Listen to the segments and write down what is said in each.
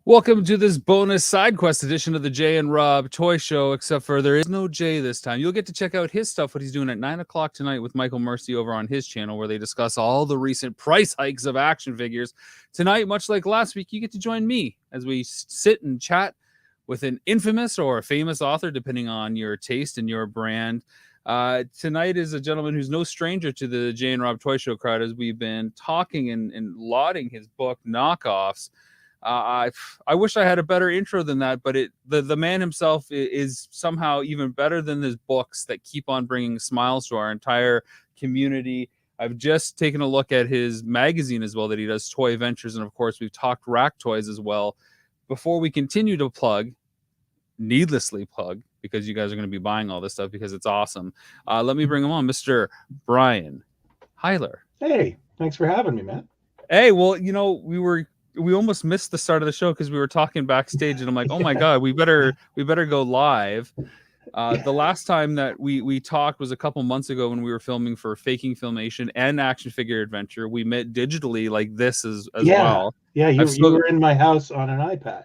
Welcome to this bonus side quest edition of the Jay and Rob Toy Show, except for there is no Jay this time. You'll get to check out his stuff, what he's doing at 9 o'clock tonight with Michael Mercy over on his channel, where they discuss all the recent price hikes of action figures. Tonight, much like last week, you get to join me as we sit and chat with an infamous or a famous author, depending on your taste and your brand. Tonight is a gentleman who's no stranger to the Jay and Rob Toy Show crowd, as we've been talking and lauding his book, Knockoffs. I wish I had a better intro than that, but the man himself is somehow even better than his books that keep on bringing smiles to our entire community. I've just taken a look at his magazine as well that he does, Toy Ventures, and of course we've talked rack toys as well. Before we continue to needlessly plug, because you guys are going to be buying all this stuff because it's awesome, let me bring him on, Mr. Brian Heiler. Hey, thanks for having me, man. Hey, well, we almost missed the start of the show because we were talking backstage, and I'm like, oh my God, we better go live. The last time that we talked was a couple months ago when we were filming for Faking Filmation and Action Figure Adventure. We met digitally like this as well. Yeah, you were in my house on an iPad.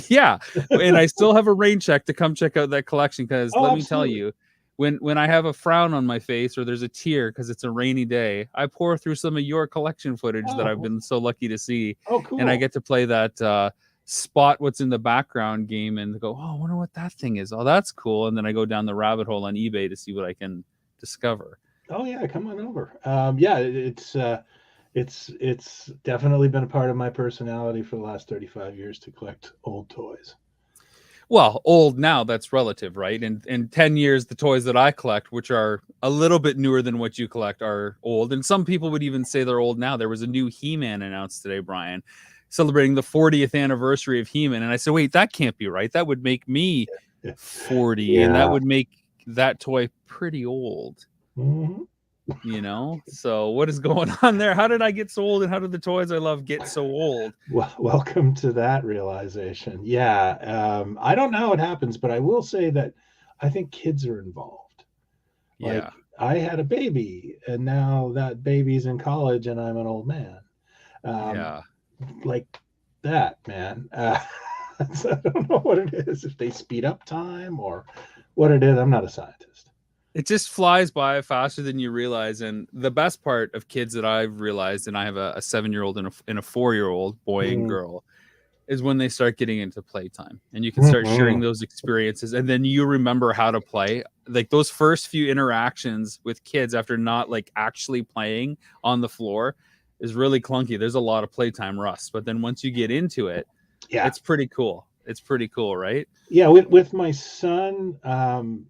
Yeah, and I still have a rain check to come check out that collection, because let me tell you, when I have a frown on my face or there's a tear because it's a rainy day, I pour through some of your collection footage that I've been so lucky to see. Oh, cool. And I get to play that spot what's in the background game and go, oh, I wonder what that thing is. Oh, that's cool. And then I go down the rabbit hole on eBay to see what I can discover. Oh yeah, come on over. Yeah, it's definitely been a part of my personality for the last 35 years to collect old toys. Well, old now, that's relative, right? And in 10 years, the toys that I collect, which are a little bit newer than what you collect, are old. And some people would even say they're old now. There was a new He-Man announced today, Brian, celebrating the 40th anniversary of He-Man. And I said, wait, that can't be right. That would make me 40, yeah. And that would make that toy pretty old. Mm-hmm. So what is going on there? How did I get so old, and how did the toys I love get so old? Well, welcome to that realization. Yeah, I don't know how it happens, but I will say that I think kids are involved. Yeah, I had a baby, and now that baby's in college, and I'm an old man. Yeah, like that, man. So I don't know what it is, if they speed up time or what it is. I'm not a scientist. It just flies by faster than you realize. And the best part of kids that I've realized, and I have a 7-year-old and a 4-year-old boy and girl, is when they start getting into playtime, and you can start sharing those experiences, and then you remember how to play. Like those first few interactions with kids after not like actually playing on the floor is really clunky. There's a lot of playtime rust, but then once you get into it, yeah, it's pretty cool. It's pretty cool, right? Yeah, with my son,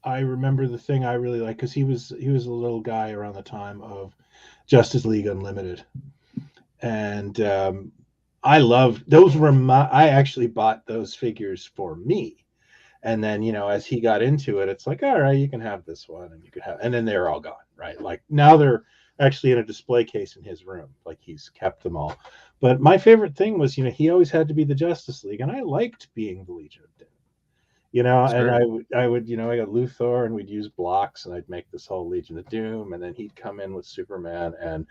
I remember the thing I really like, because he was a little guy around the time of Justice League Unlimited, and I loved those. I actually bought those figures for me, and then as he got into it, it's like, all right, you can have this one, and you could have, and then they're all gone, right? Like now they're actually in a display case in his room, like he's kept them all. But my favorite thing was, he always had to be the Justice League, and I liked being the Legion of Doom. Sure. And I would, I got Luthor, and we'd use blocks, and I'd make this whole Legion of Doom, and then he'd come in with Superman and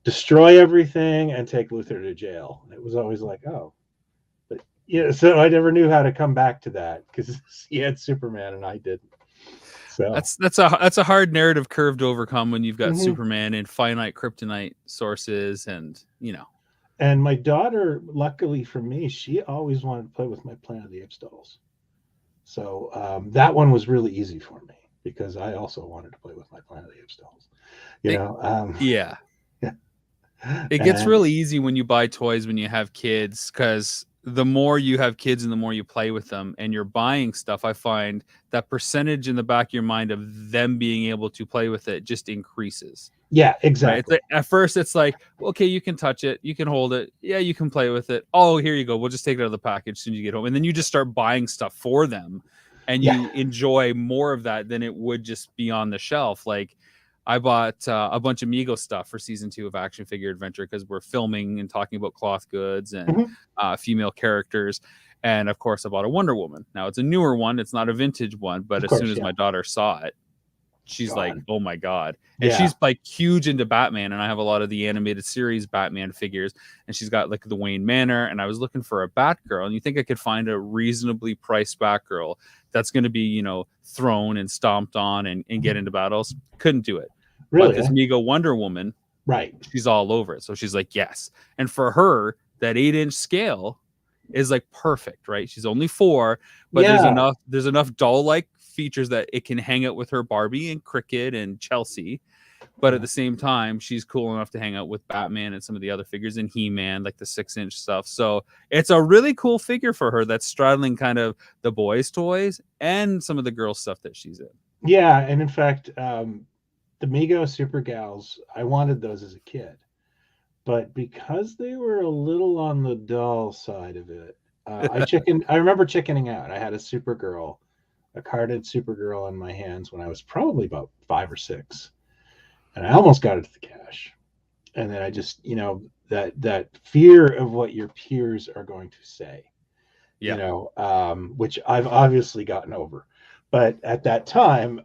destroy everything and take Luthor to jail. It was always like, oh, but so I never knew how to come back to that, because he had Superman and I didn't. So that's a hard narrative curve to overcome when you've got Superman and finite kryptonite sources, and And my daughter, luckily for me, she always wanted to play with my Planet of the Apes dolls. So that one was really easy for me, because I also wanted to play with my Planet of the Apes dolls. Yeah. It gets really easy when you buy toys when you have kids, because the more you have kids and the more you play with them and you're buying stuff, I find that percentage in the back of your mind of them being able to play with it just increases. Yeah, exactly. Right? At first, it's like, okay, you can touch it, you can hold it, yeah, you can play with it. Oh, here you go. We'll just take it out of the package as soon as you get home, and then you just start buying stuff for them, and you enjoy more of that than it would just be on the shelf. Like I bought a bunch of Mego stuff for season 2 of Action Figure Adventure, because we're filming and talking about cloth goods and female characters. And of course, I bought a Wonder Woman. Now it's a newer one; it's not a vintage one, but as soon as my daughter saw it, she's like, oh my God. And Yeah. she's like huge into Batman. And I have a lot of the animated series Batman figures. And she's got like the Wayne Manor. And I was looking for a Batgirl. And you think I could find a reasonably priced Batgirl that's going to be, you know, thrown and stomped on and get into battles? Couldn't do it. Really? But this Mego Wonder Woman, right, she's all over it. So she's like, yes. And for her, that 8-inch scale is like perfect, right? She's only 4, but there's enough doll-like features that it can hang out with her Barbie and Cricket and Chelsea, but at the same time she's cool enough to hang out with Batman and some of the other figures and He-Man, like the 6-inch stuff. So it's a really cool figure for her that's straddling kind of the boys' toys and some of the girl stuff that she's in. Yeah, and in fact, the Mego Super Gals, I wanted those as a kid, but because they were a little on the dull side of it, I remember chickening out. I had a Supergirl, a carded Supergirl in my hands when I was probably about 5 or 6, and I almost got it to the cash. And then I just, you know, that fear of what your peers are going to say, you know, which I've obviously gotten over. But at that time,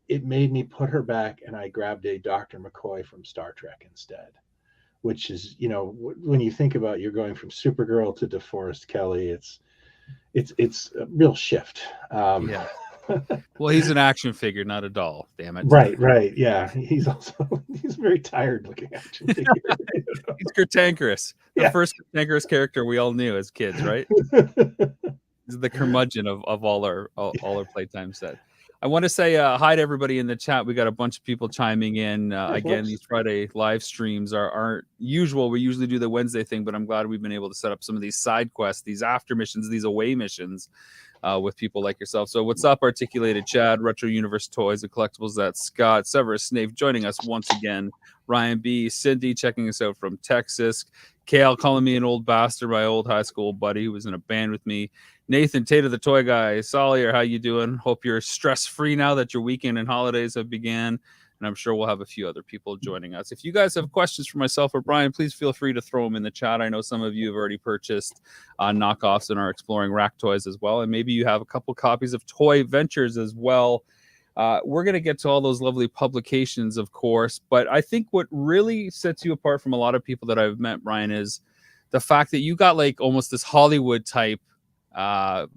it made me put her back, and I grabbed a Dr. McCoy from Star Trek instead, which is, you know, when you think about you're going from Supergirl to DeForest Kelley, it's a real shift. Yeah. Well, he's an action figure, not a doll. Damn it. Right. Yeah, he's a very tired looking action figure. He's Cantankerous, the first Cantankerous character we all knew as kids, right? He's the curmudgeon of all our playtime set. I want to say hi to everybody in the chat. We got a bunch of people chiming in. Again, these Friday live streams aren't usual. We usually do the Wednesday thing, but I'm glad we've been able to set up some of these side quests, these after missions, these away missions with people like yourself. So what's up, Articulated Chad, Retro Universe Toys and Collectibles? That's Scott, Severus Snape joining us once again. Ryan B, Cindy checking us out from Texas. Kale calling me an old bastard, my old high school buddy who was in a band with me. Nathan Tater, the toy guy. Salier, how you doing? Hope you're stress-free now that your weekend and holidays have began. And I'm sure we'll have a few other people joining us. If you guys have questions for myself or Brian, please feel free to throw them in the chat. I know some of you have already purchased knockoffs and are exploring rack toys as well. And maybe you have a couple copies of Toy Ventures as well. We're going to get to all those lovely publications, of course. But I think what really sets you apart from a lot of people that I've met, Brian, is the fact that you got like almost this Hollywood type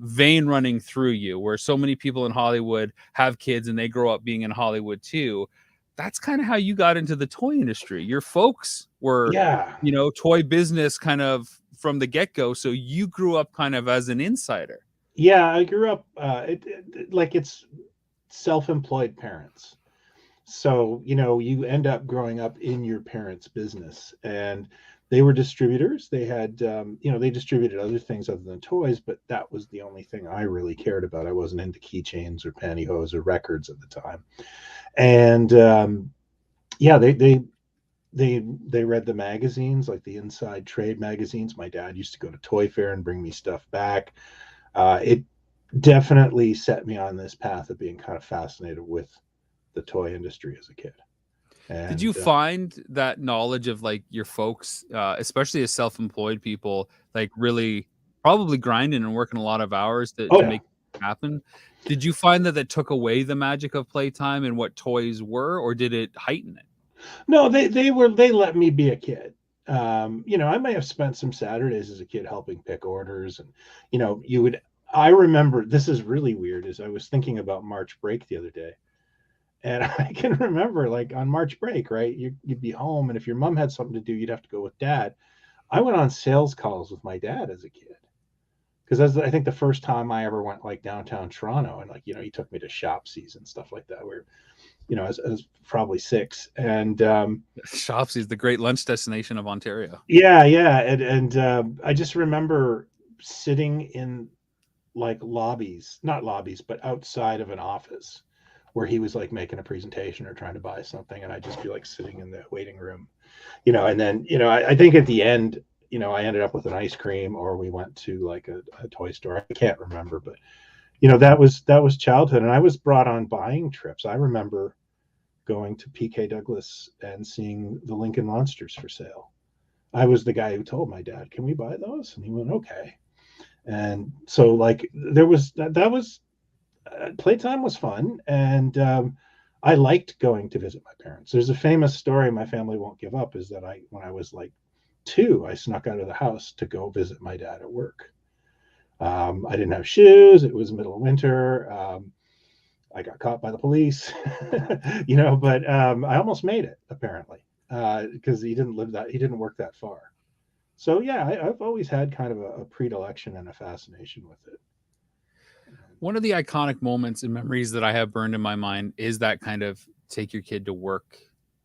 vein running through you, where so many people in Hollywood have kids and they grow up being in Hollywood too. That's kind of how you got into the toy industry. Your folks were, you know, toy business kind of from the get-go. So you grew up kind of as an insider. Yeah, I grew up like it's self-employed parents. So, you know, you end up growing up in your parents' business, and they were distributors. They had, you know, they distributed other things other than toys, but that was the only thing I really cared about. I wasn't into keychains or pantyhose or records at the time. And yeah, they read the magazines, like the Inside Trade magazines. My dad used to go to Toy Fair and bring me stuff back. It definitely set me on this path of being kind of fascinated with the toy industry as a kid. And, did you find that knowledge of like your folks, especially as self-employed people, like really probably grinding and working a lot of hours to make it happen? Did you find that took away the magic of playtime and what toys were, or did it heighten it? No, they let me be a kid. You know, I may have spent some Saturdays as a kid helping pick orders, and you know, I remember, this is really weird, as I was thinking about March break the other day. And I can remember, like, on March break, right, you'd be home, and if your mom had something to do, you'd have to go with dad. I went on sales calls with my dad as a kid, because that's, I think, the first time I ever went, like, downtown Toronto, and, like, you know, he took me to Shopsies and stuff like that, where, you know, I was probably 6. And Shopsies, the great lunch destination of Ontario. Yeah. And I just remember sitting in, like, not lobbies, but outside of an office where he was like making a presentation or trying to buy something, and I'd just be like sitting in the waiting room, you know. And then, you know, I think at the end, you know, I ended up with an ice cream, or we went to like a toy store. I can't remember, but you know, that was childhood. And I was brought on buying trips. I remember going to PK Douglas and seeing the Lincoln Monsters for sale. I was the guy who told my dad, "Can we buy those?" And he went, "Okay." And so, like, there was that was playtime was fun. And I liked going to visit my parents. There's a famous story my family won't give up, is that when I was like 2, I snuck out of the house to go visit my dad at work. I didn't have shoes. It was middle of winter. I got caught by the police, but I almost made it, apparently, because he didn't work that far. So yeah, I've always had kind of a predilection and a fascination with it. One of the iconic moments and memories that I have burned in my mind is that kind of take your kid to work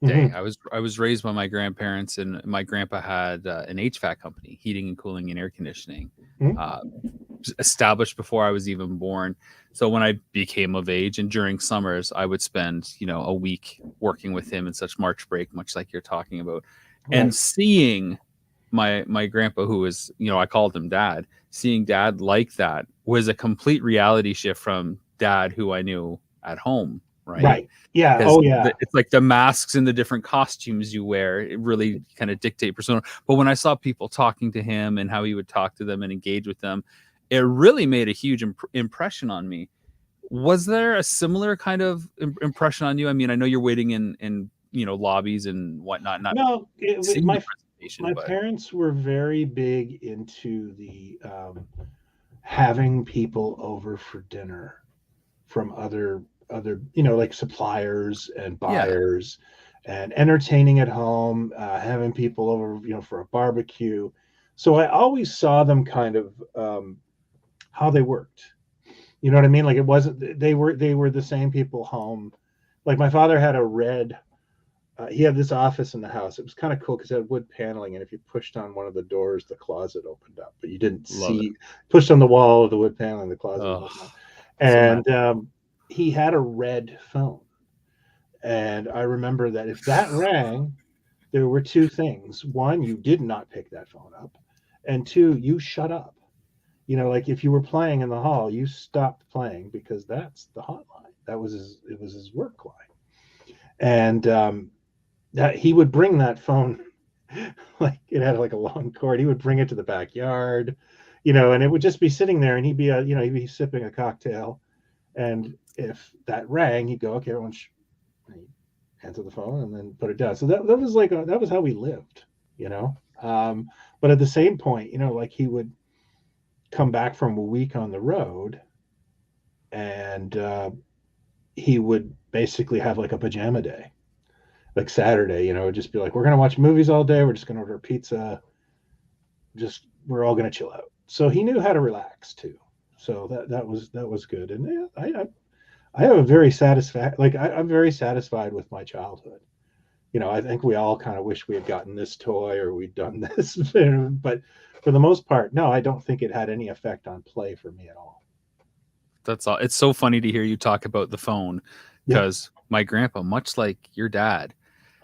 day. I was raised by my grandparents, and my grandpa had an HVAC company, heating and cooling and air conditioning, established before I was even born. So when I became of age and during summers, I would spend, a week working with him in such March break, much like you're talking about, and seeing my grandpa, who was, I called him dad, seeing dad like that was a complete reality shift from dad who I knew at home. Right. Yeah. Oh yeah. It's like the masks and the different costumes you wear, it really kind of dictate persona. But when I saw people talking to him and how he would talk to them and engage with them, it really made a huge impression on me. Was there a similar kind of impression on you? I mean, I know you're waiting in lobbies and whatnot. No, my parents were very big into the having people over for dinner from other like suppliers and buyers, and entertaining at home, having people over for a barbecue. So I always saw them kind of how they worked. You know what I mean? Like, it wasn't, they were the same people home. Like, my father had a red, he had this office in the house. It was kind of cool because it had wood paneling, and if you pushed on one of the doors, the closet opened up, but you didn't pushed on the wall of the wood paneling, the closet opened up. And he had a red phone. And I remember that if that rang, there were two things. One, you did not pick that phone up. And two, you shut up. Like, if you were playing in the hall, you stopped playing, because that's the hotline. It was his work line. And that he would bring that phone, like, it had like a long cord. He would bring it to the backyard, and it would just be sitting there, and he'd be sipping a cocktail. And if that rang, he'd go, okay, everyone answer the phone and then put it down. So that was like, that was how we lived, but at the same point, like, he would come back from a week on the road, and he would basically have like a pajama day, like Saturday, it'd just be like, we're going to watch movies all day. We're just going to order pizza. We're all going to chill out. So he knew how to relax too. So that was good. And yeah, I have a very I'm very satisfied with my childhood. I think we all kind of wish we had gotten this toy or we'd done this, but for the most part, no, I don't think it had any effect on play for me at all. That's all. It's so funny to hear you talk about the phone, because my grandpa, much like your dad,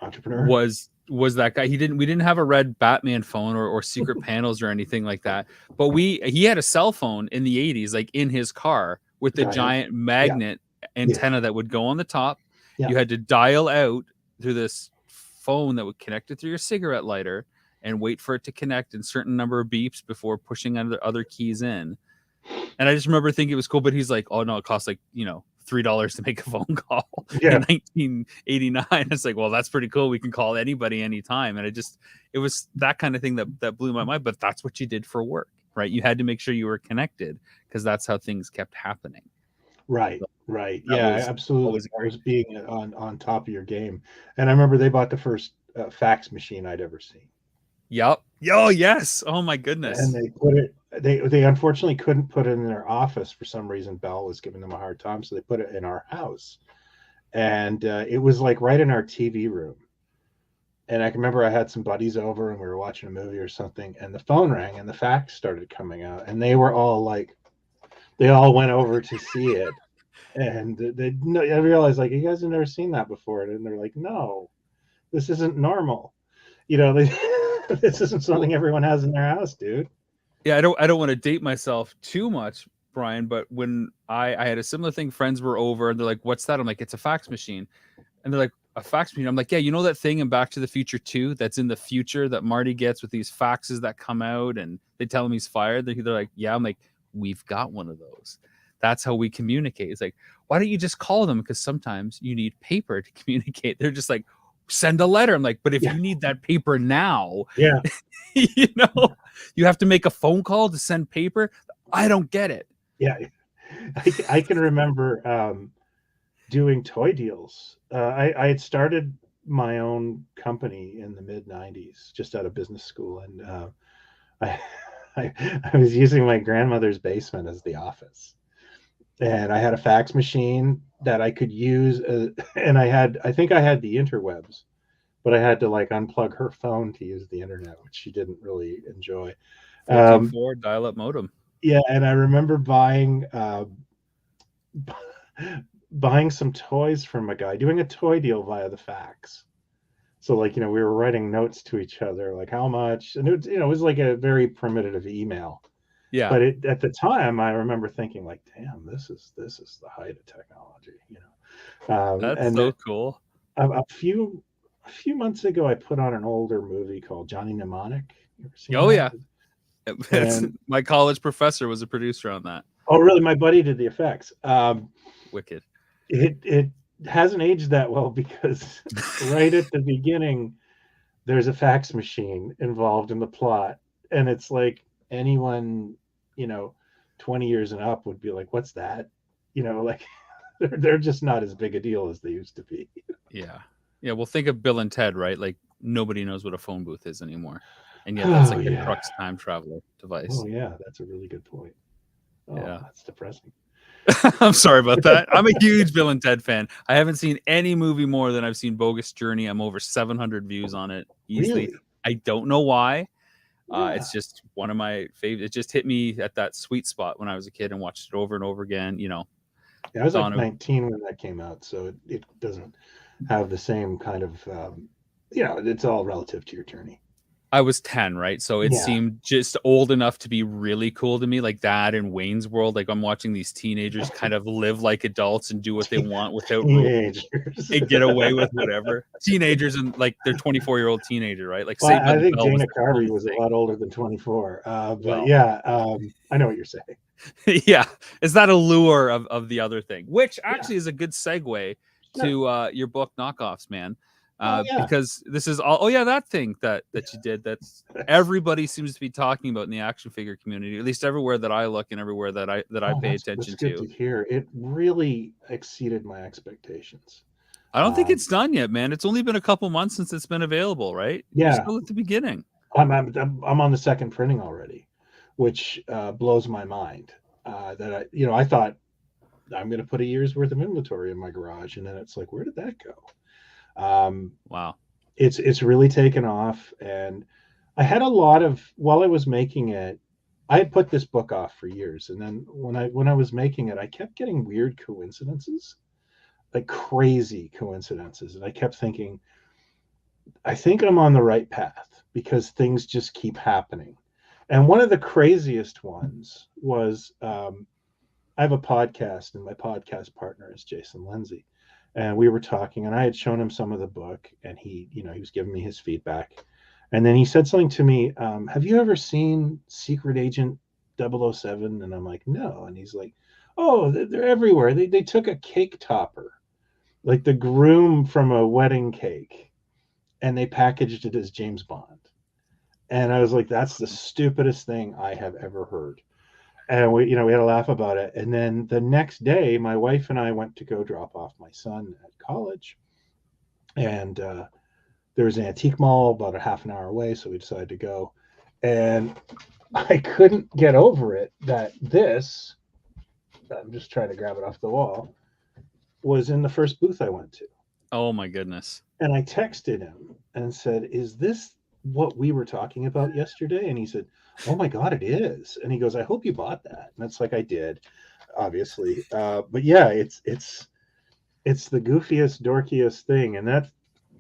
entrepreneur, was that guy. We didn't have a red Batman phone or secret panels or anything like that. But he had a cell phone in the 80s, like in his car with the giant magnet antenna that would go on the top. You had to dial out through this phone that would connect it through your cigarette lighter and wait for it to connect in certain number of beeps before pushing other keys in. And I just remember thinking it was cool, but he's like, oh no, it costs like, $3 to make a phone call in 1989. It's like, well, that's pretty cool. We can call anybody anytime. And it was that kind of thing that blew my mind. But that's what you did for work, right? You had to make sure you were connected, because that's how things kept happening. Right. Yeah, absolutely. I was being on top of your game. And I remember they bought the first fax machine I'd ever seen. Yep. Oh, yes. Oh my goodness. And they put it, they unfortunately couldn't put it in their office for some reason. Bell was giving them a hard time, so they put it in our house. And it was like right in our TV room. And I can remember I had some buddies over and we were watching a movie or something, and the phone rang and the fax started coming out, and they were all like, they all went over to see it. And I realized, like, you guys have never seen that before. And they're like, no, this isn't normal. This isn't something everyone has in their house, dude. Yeah, I don't want to date myself too much, Brian, but when I had a similar thing, friends were over and they're like, what's that? I'm like, it's a fax machine. And they're like, a fax machine? I'm like, yeah, that thing in Back to the Future 2 that's in the future that Marty gets with these faxes that come out and they tell him he's fired? They're like, yeah. I'm like, we've got one of those. That's how we communicate. It's like, why don't you just call them? Because sometimes you need paper to communicate. They're just like, send a letter. I'm like, but if you need that paper now, Yeah. you know, you have to make a phone call to send paper. I don't get it. Yeah. I can remember doing toy deals. I had started my own company in the mid 90s, just out of business school. And I, I was using my grandmother's basement as the office. And I had a fax machine that I could use. And I think I had the interwebs, but I had to like unplug her phone to use the internet, which she didn't really enjoy. 14.4 dial-up modem. Yeah. And I remember buying some toys from a guy, doing a toy deal via the fax. So like, we were writing notes to each other, like how much, and it was like a very primitive email. Yeah. But at the time, I remember thinking like, damn, this is the height of technology, That's so cool. A few months ago, I put on an older movie called Johnny Mnemonic. You ever seen that? Yeah. My college professor was a producer on that. Oh, really? My buddy did the effects. Wicked. It hasn't aged that well because right at the beginning, there's a fax machine involved in the plot, and it's like anyone 20 years and up would be like, what's that? Like they're just not as big a deal as they used to be. Yeah. Well, think of Bill and Ted, right? Like nobody knows what a phone booth is anymore, and yet that's like a crux time traveler device. Oh yeah, that's a really good point. Oh, yeah, that's depressing. I'm sorry about that. I'm a huge Bill and Ted fan. I haven't seen any movie more than I've seen Bogus Journey. I'm over 700 views on it easily. Really? I don't know why. Yeah. It's just one of my favorite. It just hit me at that sweet spot when I was a kid and watched it over and over again. Yeah, I was like 19 when that came out, so it doesn't have the same kind of, it's all relative to your journey. I was 10, right? So it seemed just old enough to be really cool to me, like that in Wayne's World. Like I'm watching these teenagers kind of live like adults and do what they want without rules and get away with whatever. Teenagers and like they're 24-year-old teenager, right? Like I think Dana Carvey was a lot older than 24. But yeah, I know what you're saying. Yeah, is that a lure of the other thing, which actually is a good segue to your book Knockoffs, man. Because this is all that thing that you did that's everybody seems to be talking about in the action figure community, at least everywhere that I look and everywhere that I pay attention to. Good to hear. It really exceeded my expectations. I don't think it's done yet, man. It's only been a couple months since it's been available, right? Yeah, you're still at the beginning. I'm on the second printing already, which blows my mind. That I thought I'm going to put a year's worth of inventory in my garage, and then it's like, where did that go? Wow, it's really taken off, and I had a lot of, while I was making it, I had put this book off for years, and then when I was making it, I kept getting weird coincidences, like crazy coincidences, and I kept thinking, I think I'm on the right path because things just keep happening. And one of the craziest ones was I have a podcast, and my podcast partner is Jason Lindsay. And we were talking, and I had shown him some of the book, and he was giving me his feedback. And then he said something to me, have you ever seen Secret Agent 007? And I'm like, no. And he's like, oh, they're everywhere. They took a cake topper, like the groom from a wedding cake, and they packaged it as James Bond. And I was like, that's the stupidest thing I have ever heard. And we had a laugh about it. And then the next day, my wife and I went to go drop off my son at college. And there was an antique mall about a half an hour away, so we decided to go. And I couldn't get over it that this, I'm just trying to grab it off the wall, was in the first booth I went to. Oh my goodness. And I texted him and said, is this what we were talking about yesterday? And he said, oh my God, it is. And he goes, I hope you bought that. And it's like, I did, obviously. But yeah, it's the goofiest, dorkiest thing. And that's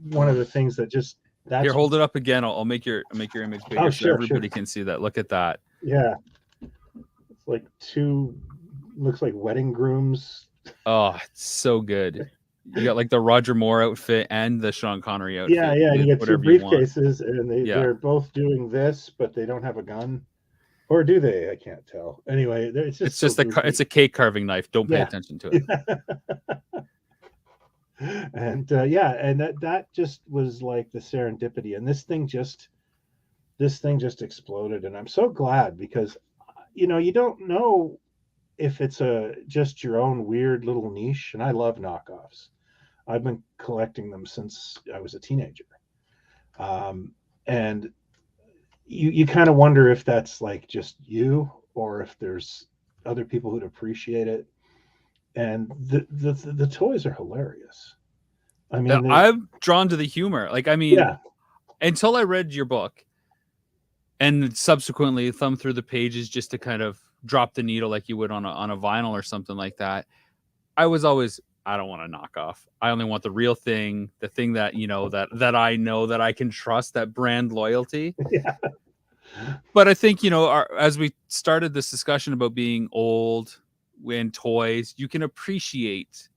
one of the things that just, that's here, hold it up again. I'll make your image bigger so everybody can see that. Look at that. Yeah. It's like looks like wedding grooms. Oh, it's so good. You got like the Roger Moore outfit and the Sean Connery outfit. Yeah. You get two briefcases, and they're both doing this, but they don't have a gun. Or do they? I can't tell. Anyway, it's It's so just it's a cake carving knife. Don't pay Yeah. attention to it. And and that just was like the serendipity, and this thing just exploded, and I'm so glad, because you don't know if it's just your own weird little niche, and I love knockoffs. I've been collecting them since I was a teenager, and you kind of wonder if that's like just you, or if there's other people who'd appreciate it. And the toys are hilarious. I mean, I'm drawn to the humor. Like, I mean, until I read your book and subsequently thumbed through the pages just to kind of drop the needle like you would on a vinyl or something like that, I was always, I don't want a knockoff. I only want the real thing, the thing that, that I know that I can trust, that brand loyalty. Yeah. But I think, as we started this discussion about being old in toys, you can appreciate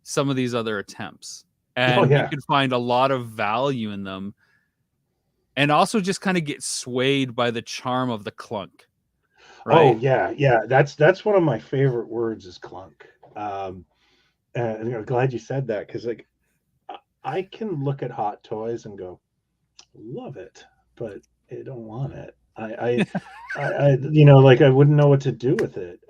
some of these other attempts. And you can find a lot of value in them. And also just kind of get swayed by the charm of the clunk. Right? Oh, yeah. That's one of my favorite words, is clunk. And I'm glad you said that, because like I can look at Hot Toys and go, love it, but I don't want it. I like, I wouldn't know what to do with it.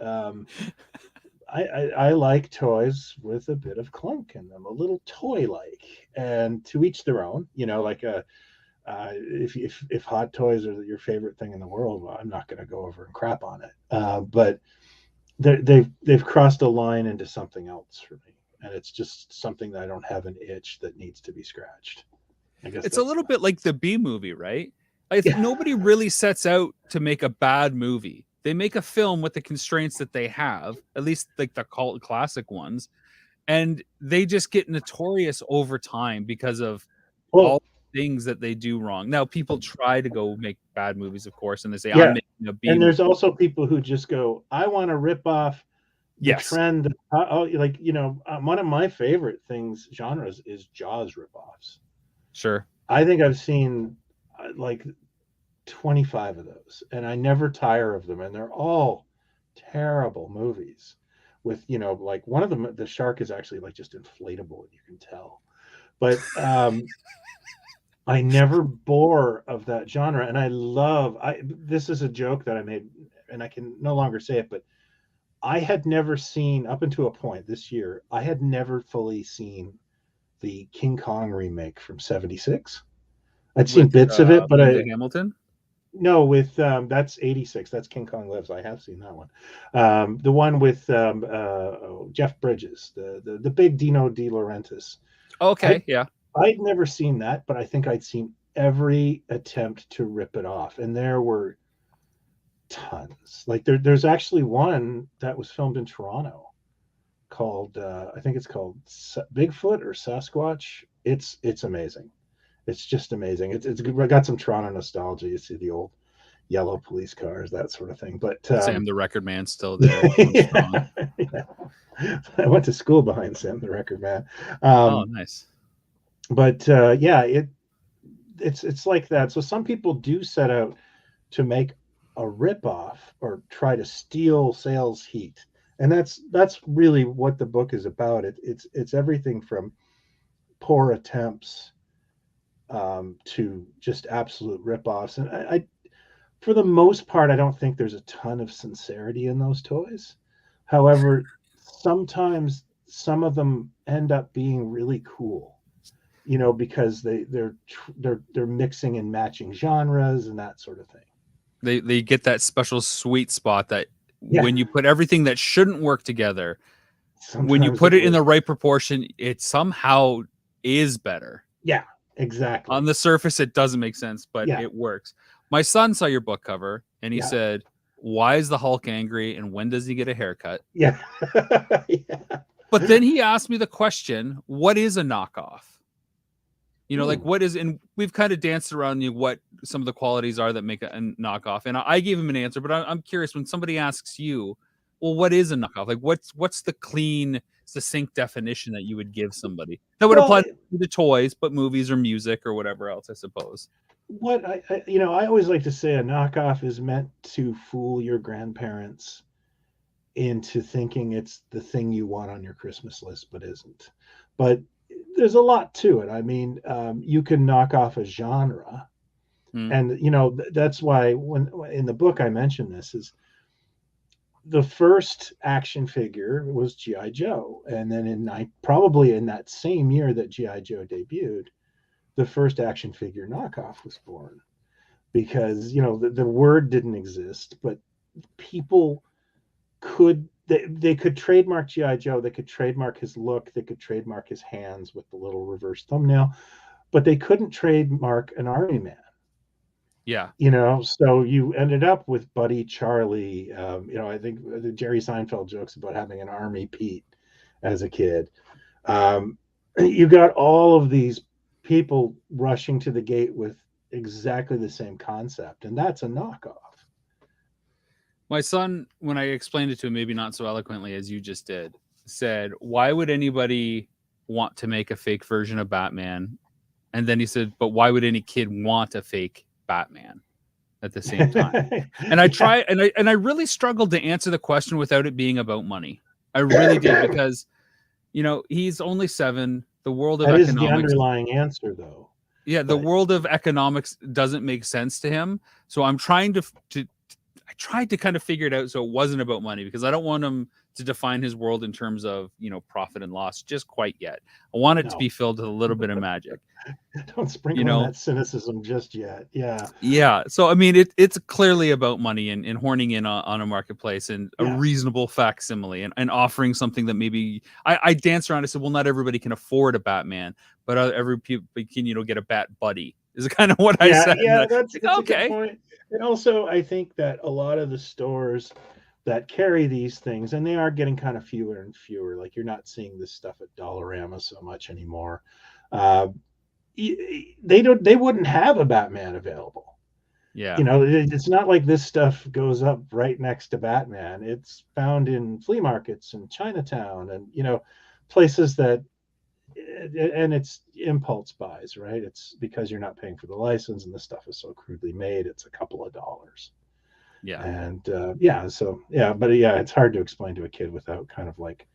I like toys with a bit of clunk in them, a little toy-like, and to each their own. Like if Hot Toys are your favorite thing in the world, well, I'm not going to go over and crap on it. But they've crossed a line into something else for me, and it's just something that I don't have an itch that needs to be scratched. I guess it's a little bit like the B movie, right? Like, nobody really sets out to make a bad movie. They make a film with the constraints that they have, at least like the cult classic ones, and they just get notorious over time because of all things that they do wrong. Now, people try to go make bad movies, of course, and they say, I'm making a B movie. And there's also people who just go, I want to rip off the trend. One of my favorite genres is Jaws ripoffs. Sure. I think I've seen like 25 of those, and I never tire of them, and they're all terrible movies with, like one of them, the shark is actually like just inflatable, you can tell. But I never bore of that genre, and this is a joke that I made, and I can no longer say it, but I had never seen, up until a point this year, I had never fully seen the King Kong remake from '76. I'd seen bits of it, but Hamilton? No, with that's '86. That's King Kong Lives. I have seen that one. The one with Jeff Bridges, the big Dino De Laurentiis. Okay, I'd never seen that, but I think I'd seen every attempt to rip it off, and there were tons. Like there's actually one that was filmed in Toronto called I think it's called Bigfoot or Sasquatch. It's amazing. It's just amazing. It's got some Toronto nostalgia. You see the old yellow police cars, that sort of thing. But Sam the Record Man's still there. I went to school behind Sam the Record Man. Oh, nice. But it's like that. So some people do set out to make a ripoff or try to steal sales heat, and that's really what the book is about. It's everything from poor attempts to just absolute ripoffs. And I, for the most part, I don't think there's a ton of sincerity in those toys. However, sometimes some of them end up being really cool, because they're mixing and matching genres and that sort of thing. They get that special sweet spot that when you put everything that shouldn't work together, sometimes when you put it in the right proportion, it somehow is better. Yeah, exactly. On the surface, it doesn't make sense, but it works. My son saw your book cover and he said, "Why is the Hulk angry and when does he get a haircut?" Yeah. But then he asked me the question, what is a knockoff? Like what is, and we've kind of danced around what some of the qualities are that make a knockoff. And I gave him an answer, but I'm curious, when somebody asks you, well, what is a knockoff? Like what's the clean succinct definition that you would give somebody that would apply to toys, but movies or music or whatever else, I suppose. What I always like to say, a knockoff is meant to fool your grandparents into thinking it's the thing you want on your Christmas list, but isn't. But there's a lot to it. I mean, you can knock off a genre. And, that's why when in the book I mentioned this is the first action figure was G.I. Joe. And then probably in that same year that G.I. Joe debuted, the first action figure knockoff was born, because, the word didn't exist, but people they could trademark G.I. Joe. They could trademark his look. They could trademark his hands with the little reverse thumbnail, but they couldn't trademark an army man. Yeah. So you ended up with Buddy Charlie. I think the Jerry Seinfeld jokes about having an Army Pete as a kid. You got all of these people rushing to the gate with exactly the same concept, and that's a knockoff. My son, when I explained it to him, maybe not so eloquently as you just did, said, "Why would anybody want to make a fake version of Batman?" And then he said, "But why would any kid want a fake Batman at the same time?" And I try, and I really struggled to answer the question without it being about money. I really did, because he's only 7. The world of that economics is the underlying answer, though. Yeah, the world of economics doesn't make sense to him. So I'm trying I tried to kind of figure it out so it wasn't about money, because I don't want him to define his world in terms of, profit and loss just quite yet. I want it to be filled with a little bit of magic. Don't sprinkle on that cynicism just yet. Yeah. Yeah. So, I mean, it's clearly about money and horning in on a marketplace and a reasonable facsimile and offering something that maybe I danced around. I said, well, not everybody can afford a Batman, but every people can, get a Bat Buddy is kind of what I said. Yeah, that's okay. A good point. And also, I think that a lot of the stores that carry these things, and they are getting kind of fewer and fewer. Like, you're not seeing this stuff at Dollarama so much anymore. They wouldn't have a Batman available. Yeah. It's not like this stuff goes up right next to Batman. It's found in flea markets and Chinatown and, places that, and it's impulse buys, right? It's because you're not paying for the license and the stuff is so crudely made. It's a couple of dollars. Yeah. And it's hard to explain to a kid without kind of like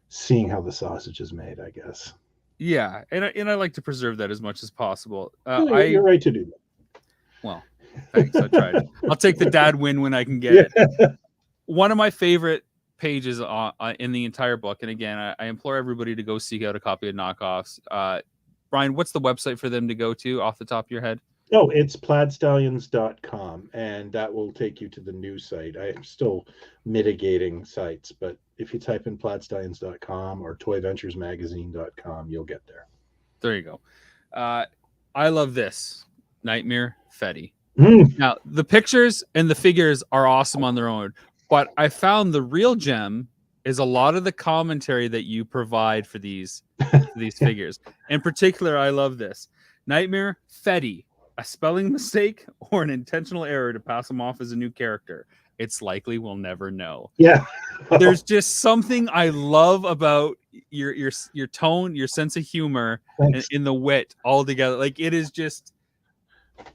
seeing how the sausage is made, I guess. Yeah. And I like to preserve that as much as possible. You're right to do that. Well, thanks. I tried. I'll take the dad win when I can get it. One of my favorite pages in the entire book, and again, I implore everybody to go seek out a copy of Knockoffs. Brian, what's the website for them to go to off the top of your head? Oh, it's plaidstallions.com, and that will take you to the new site. I am still mitigating sites, but if you type in plaidstallions.com or toyventuresmagazine.com, you'll get there. There you go. I love this Nightmare Fetty. Now, the pictures and the figures are awesome on their own, but I found the real gem is a lot of the commentary that you provide for these figures. In particular, I love this. Nightmare Fetty. A spelling mistake or an intentional error to pass him off as a new character. It's likely we'll never know. Yeah. There's just something I love about your tone, your sense of humor, and in the wit all together. Like, it is just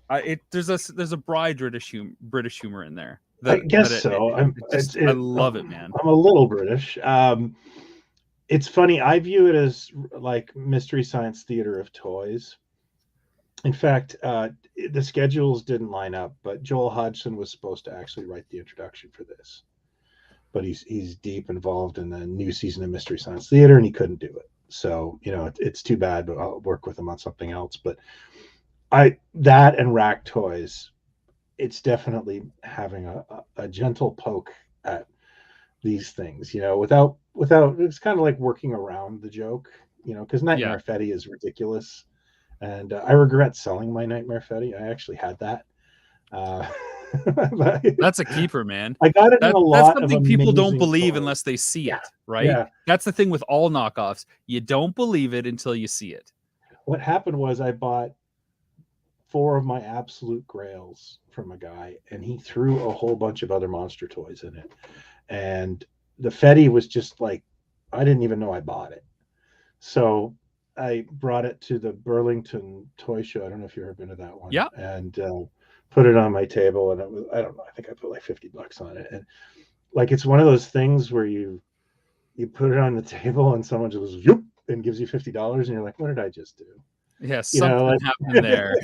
there's a broad British humor in there. I guess so. I love it, man. I'm a little British. It's funny. I view it as like Mystery Science Theater of toys. In fact, the schedules didn't line up, but Joel Hodgson was supposed to actually write the introduction for this. But he's deep involved in the new season of Mystery Science Theater, and he couldn't do it. So, it's too bad, but I'll work with him on something else. But that and Rack Toys, it's definitely having a gentle poke at these things, without it's kind of like working around the joke, because Nightmare Fetty is ridiculous. And I regret selling my Nightmare Fetty. I actually had that. That's a keeper, man. I got it in a lot of That's something people don't believe unless they see it, right? Yeah. That's the thing with all knockoffs. You don't believe it until you see it. What happened was I bought 4 of my absolute grails from a guy, and he threw a whole bunch of other monster toys in it. And the Fetty was just like I didn't even know I bought it. So I brought it to the Burlington Toy Show. I don't know if you've ever been to that one. Yeah. And put it on my table, and it was, I don't know, I think I put like $50 on it. And like, it's one of those things where you put it on the table and someone just goes, "Yoop," and gives you $50, and you're like, what did I just do? Yeah, You know, something like, happened there.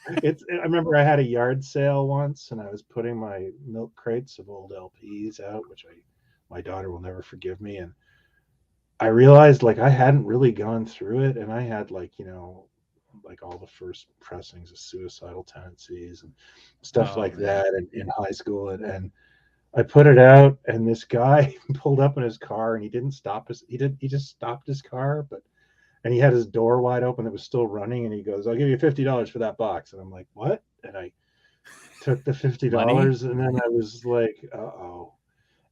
I remember I had a yard sale once, and I was putting my milk crates of old LPs out, which my daughter will never forgive me. And I realized, like, I hadn't really gone through it, and I had, like, like all the first pressings of Suicidal Tendencies and stuff Oh, like man. that in high school. And I put it out, and this guy pulled up in his car, and he didn't stop he just stopped his car, and he had his door wide open that was still running, and he goes, "I'll give you $50 for that box." And I'm like, "What?" And I took the $50, and then I was like, "Uh-oh."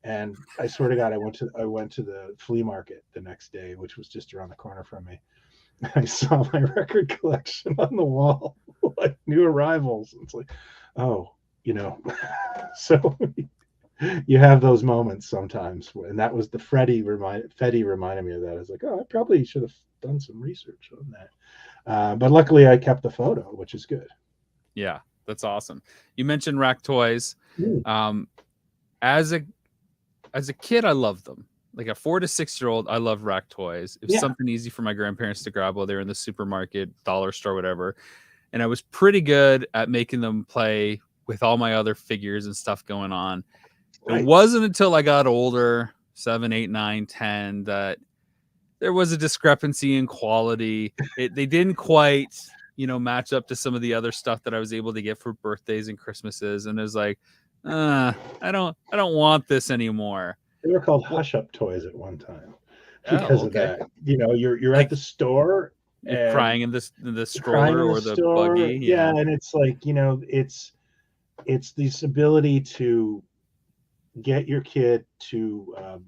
And I swear to God, I went to the flea market the next day, which was just around the corner from me. I saw my record collection on the wall, like new arrivals. It's like, oh, so you have those moments sometimes, and that was the Fetty reminded me of that. I was like, oh, I probably should have done some research on that. But luckily, I kept the photo, which is good. Yeah, that's awesome. You mentioned rack toys. As a kid, I loved them. Like a 4 to 6 year old, I love rack toys. It was something easy for my grandparents to grab while they were in the supermarket, dollar store, whatever. And I was pretty good at making them play with all my other figures and stuff going on. Right. It wasn't until I got older, 7, 8, 9, 10, that there was a discrepancy in quality. They didn't quite, match up to some of the other stuff that I was able to get for birthdays and Christmases. And it was like, I don't want this anymore. They were called hush-up toys at one time because of that. You're like, at the store and crying in the stroller or the buggy. Yeah, and it's like, it's this ability to get your kid to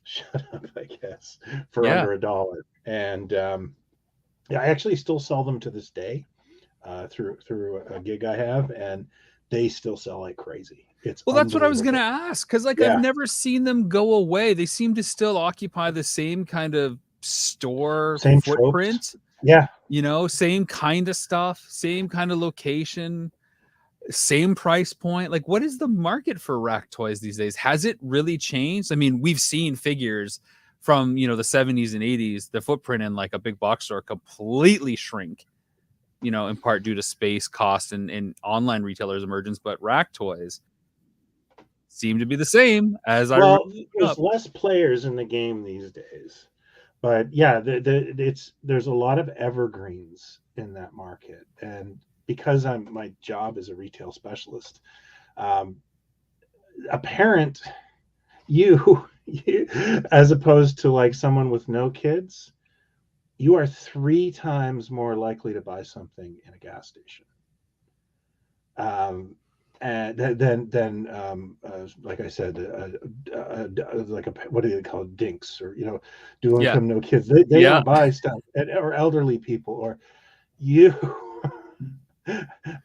shut up, I guess, for under $1. And I actually still sell them to this day through a gig I have, and they still sell like crazy. Well, that's what I was going to ask, because I've never seen them go away. They seem to still occupy the same kind of store footprint. Tropes. Yeah. Same kind of stuff, same kind of location, same price point. Like, what is the market for rack toys these days? Has it really changed? I mean, we've seen figures from, the 70s and 80s, the footprint in like a big box store completely shrink, in part due to space, cost, and online retailers' emergence. But rack toys seem to be the same as there's less players in the game these days, but yeah, there's a lot of evergreens in that market. And because my job is a retail specialist, a parent, you as opposed to like someone with no kids, you are 3 times more likely to buy something in a gas station. And then like I said, like what do they call it, dinks, or doing from no kids. They don't buy stuff, or elderly people, or you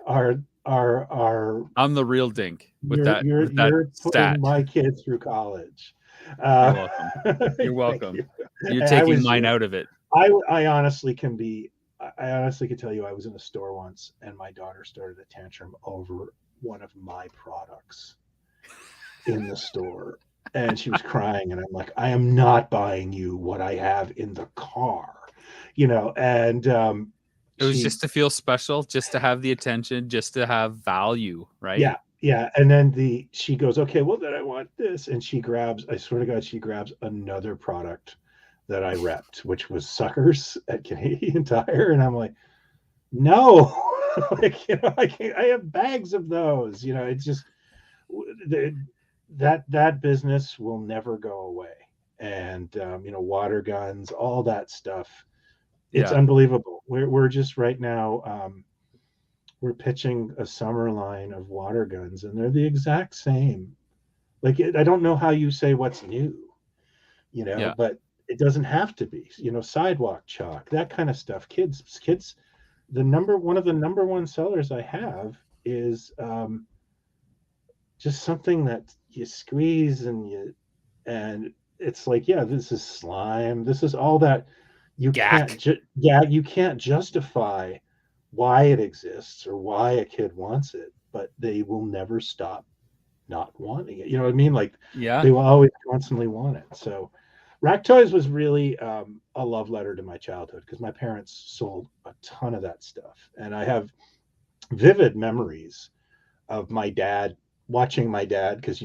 are. I'm the real dink with you're that stat. Putting my kids through college. You're welcome. You're welcome. You're taking mine out of it. I honestly can tell you, I was in a store once, and my daughter started a tantrum over one of my products in the store, and she was crying, and I'm like, I am not buying you what I have in the car, and it was just to feel special, just to have the attention, just to have value, right? Yeah. And then she goes, okay, well, then I want this, and I swear to God, she grabs another product that I repped, which was Suckers at Canadian Tire, and I'm like, no. Like, I have bags of those. It's just that business will never go away. And water guns, all that stuff, it's unbelievable. We're just right now, we're pitching a summer line of water guns, and they're the exact same. Like, I don't know how you say what's new, but it doesn't have to be. Sidewalk chalk, that kind of stuff. Kids. One of the number one sellers I have is just something that you squeeze and it's like, yeah, this is slime. This is all that you Gack. you can't justify why it exists or why a kid wants it, but they will never stop not wanting it. You know what I mean? Like Yeah. they will always constantly want it. So Rack Toys was really a love letter to my childhood because my parents sold a ton of that stuff. And I have vivid memories of my dad watching my dad because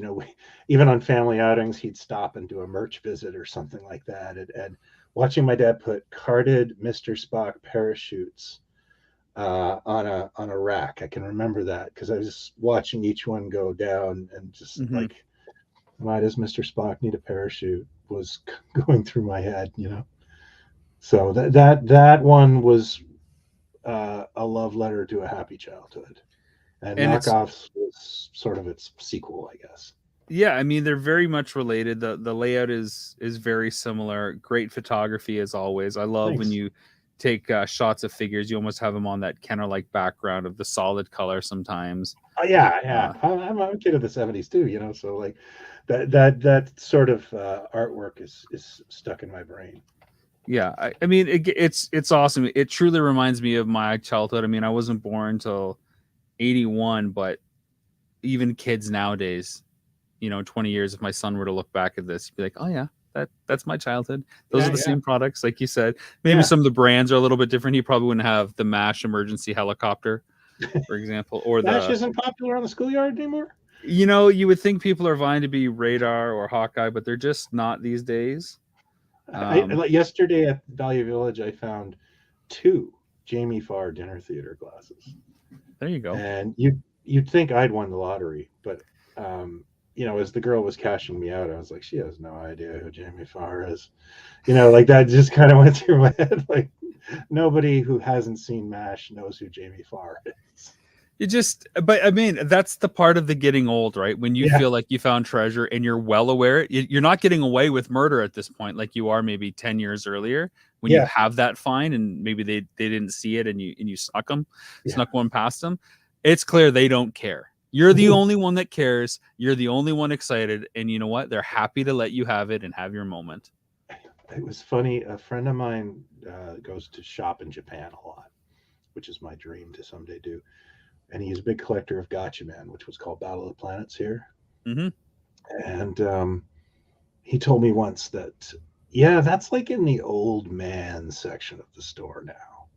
even on family outings he'd stop and do a merch visit or something like that, and watching my dad put carded Mr. Spock parachutes on a rack. I can remember that because I was watching each one go down and just Mm-hmm. like, why does Mr. Spock need a parachute was going through my head, So that one was a love letter to a happy childhood. And And it's Knockoffs was sort of its sequel, I guess. yeah, I mean they're very much related. The layout is very similar. Great photography as always. I love when Thanks. you take shots of figures. You almost have them on that Kenner like background of the solid color sometimes. Oh, yeah. I'm a kid of the '70s too, so like that sort of artwork is stuck in my brain. Yeah, I mean it's awesome. It truly reminds me of my childhood. I mean, I wasn't born until 81, but even kids nowadays, 20 years, if my son were to look back at this, he'd be like, oh yeah, that's my childhood. Those are the same products, like you said. Maybe some of the brands are a little bit different. He probably wouldn't have the MASH emergency helicopter, for example, or MASH isn't popular on the schoolyard anymore. You would think people are vying to be Radar or Hawkeye, but they're just not these days. Yesterday at Value Village, I found 2 Jamie Farr dinner theater glasses. There you go. And you'd think I'd won the lottery, but as the girl was cashing me out, I was like, she has no idea who Jamie Farr is. Like that just kind of went through my head. Like nobody who hasn't seen MASH knows who Jamie Farr is. But I mean, that's the part of the getting old, right? When you feel like you found treasure and you're well aware, you're not getting away with murder at this point, like you are maybe 10 years earlier when you have that find and maybe they didn't see it and you snuck one past them. It's clear they don't care. You're the only one that cares. You're the only one excited. And you know what? They're happy to let you have it and have your moment. It was funny. A friend of mine goes to shop in Japan a lot, which is my dream to someday do. And he's a big collector of Gotcha Man, which was called Battle of the Planets here. Mm-hmm. And he told me once that, that's like in the old man section of the store now.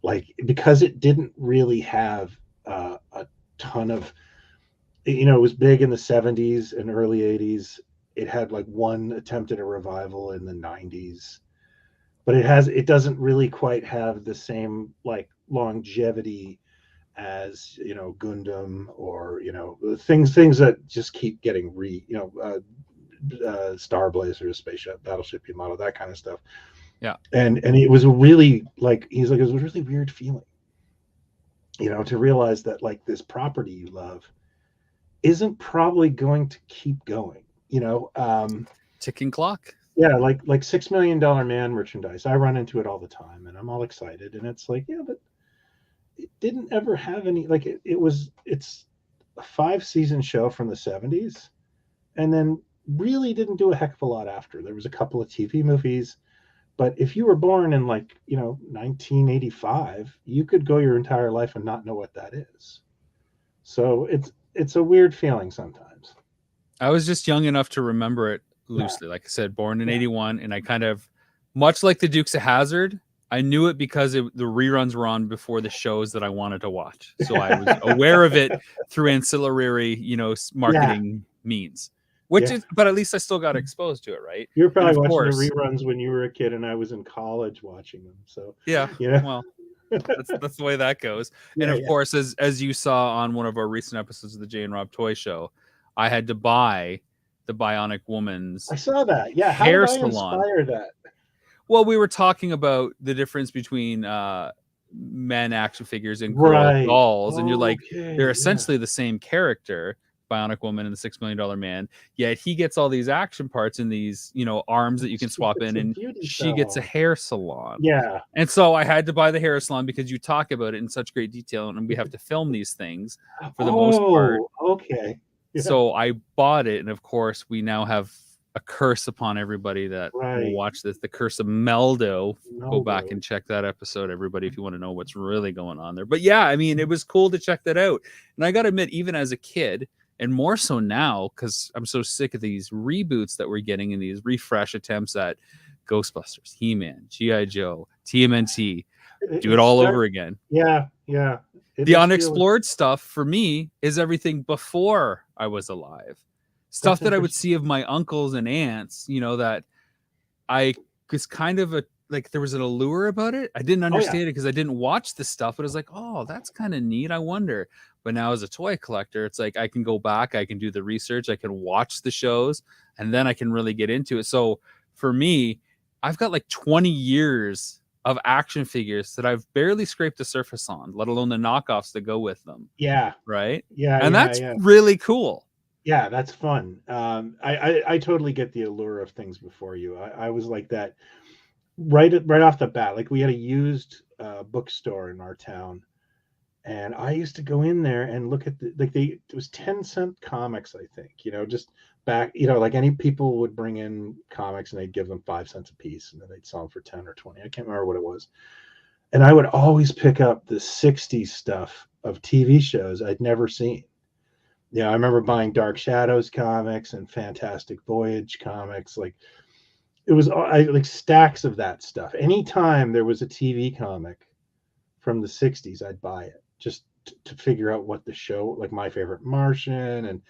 Like, because it didn't really have a ton of, it was big in the 70s and early 80s. It had like one attempt at a revival in the 90s. But it doesn't really quite have the same like longevity as Gundam or things that just keep getting Star Blazer, spaceship, battleship Yamato, that kind of stuff. Yeah. And it was really like, he's like, it was a really weird feeling, to realize that like this property you love isn't probably going to keep going, ticking clock. Yeah, like $6 Million Man merchandise. I run into it all the time and I'm all excited, and it's like, but it didn't ever have any, like it's a 5-season show from the 70s and then really didn't do a heck of a lot after. There was a couple of TV movies, but if you were born in 1985, you could go your entire life and not know what that is. So it's a weird feeling sometimes. I was just young enough to remember it loosely. Like I said, born in 81, and I kind of, much like the Dukes of Hazzard, I knew it because the reruns were on before the shows that I wanted to watch. So I was aware of it through ancillary, marketing means. But at least I still got exposed to it, right? You were probably watching the reruns when you were a kid, and I was in college watching them. So well, that's the way that goes. And of course, as you saw on one of our recent episodes of the Jay and Rob Toy Show, I had to buy the Bionic Woman's. I saw that. Yeah, how hair did I salon. Inspire that? Well, we were talking about the difference between men action figures and girl dolls, and you're like, they're essentially the same character, Bionic Woman and the $6 Million Man. Yet he gets all these action parts and these, arms that you can swap in, and she gets a hair salon. Yeah. And so I had to buy the hair salon because you talk about it in such great detail, and we have to film these things for the most part. Okay. Yeah. So I bought it, and of course, we now have a curse upon everybody that will Right. watch this. The Curse of Meldo. Go back Meldo. and check that episode, everybody, if you want to know what's really going on there. But yeah, I mean, it was cool to check that out. And I got to admit, even as a kid, and more so now, because I'm so sick of these reboots that we're getting and these refresh attempts at Ghostbusters, He-Man, G.I. Joe, TMNT, do it all over again. Yeah, yeah. The unexplored stuff for me is everything before I was alive. Stuff that I would see of my uncles and aunts, you know, that I was kind of like there was an allure about it. I didn't understand it because I didn't watch the stuff, but I was like, oh, that's kind of neat. I wonder. But now as a toy collector, it's like I can go back, I can do the research, I can watch the shows, and then I can really get into it. So for me, I've got like 20 years of action figures that I've barely scraped the surface on, let alone the knockoffs that go with them. Yeah. Right. Yeah. And that's really cool. Yeah, that's fun. I totally get the allure of things before you. I was like that right off the bat. Like we had a used bookstore in our town, and I used to go in there and look at it was 10-cent comics, I think. You know, just back, you know, like any people would bring in comics and they'd give them 5 cents a piece, and then they'd sell them for 10 or 20. I can't remember what it was. And I would always pick up the 60s stuff of TV shows I'd never seen. Yeah, I remember buying Dark Shadows comics and Fantastic Voyage comics. Like it was like stacks of that stuff. Anytime there was a TV comic from the 60s, I'd buy it just to figure out what the show, like My Favorite Martian. And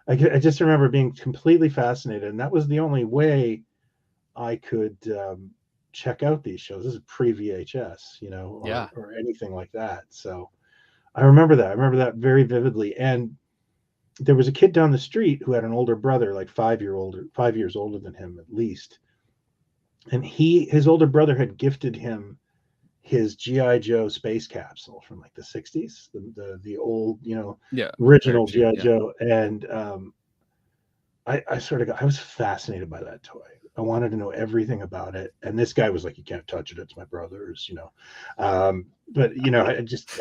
I just remember being completely fascinated. And that was the only way I could check out these shows. This is pre-VHS, you know, or anything like that. So I remember that. I remember that very vividly. And there was a kid down the street who had an older brother, like 5 years older than him at least. And his older brother had gifted him his G.I. Joe Space Capsule from like the 60s, the old, you know, original G.I. Joe. And I sort of I was fascinated by that toy. I wanted to know everything about it. And this guy was like, you can't touch it. It's my brother's, you know. But, you know,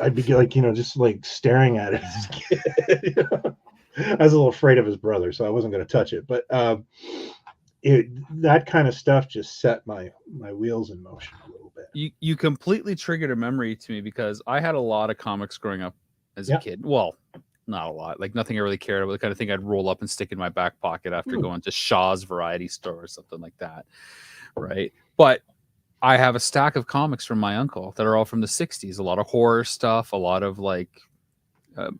I'd be like, you know, just like staring at it as a kid, you know? I was a little afraid of his brother, so I wasn't going to touch it. But that kind of stuff just set my wheels in motion a little bit. You completely triggered a memory to me because I had a lot of comics growing up as a kid. Well, not a lot, like nothing I really cared about. The kind of thing I'd roll up and stick in my back pocket after going to Shaw's Variety Store or something like that, right? But I have a stack of comics from my uncle that are all from the 60s. A lot of horror stuff, a lot of like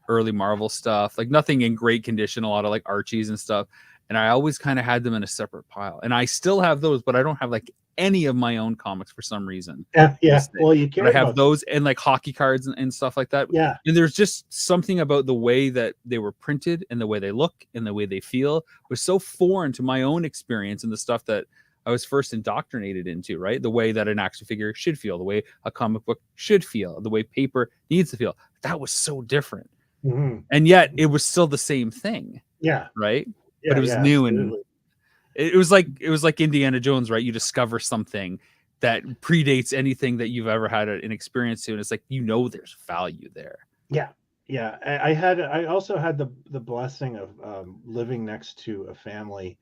early Marvel stuff, like nothing in great condition, a lot of like Archies and stuff. And I always kind of had them in a separate pile. And I still have those, but I don't have like any of my own comics for some reason. Yeah. Well, you can. I have those and like hockey cards and stuff like that. Yeah. And there's just something about the way that they were printed and the way they look and the way they feel was so foreign to my own experience and the stuff that I was first indoctrinated into, right? The way that an action figure should feel, the way a comic book should feel, the way paper needs to feel. That was so different. Mm-hmm. And yet it was still the same thing. Yeah. Right. Yeah, but it was new. Absolutely. And it was like Indiana Jones, right? You discover something that predates anything that you've ever had an experience to. And it's like, you know, there's value there. Yeah. Yeah. I also had the blessing of living next to a family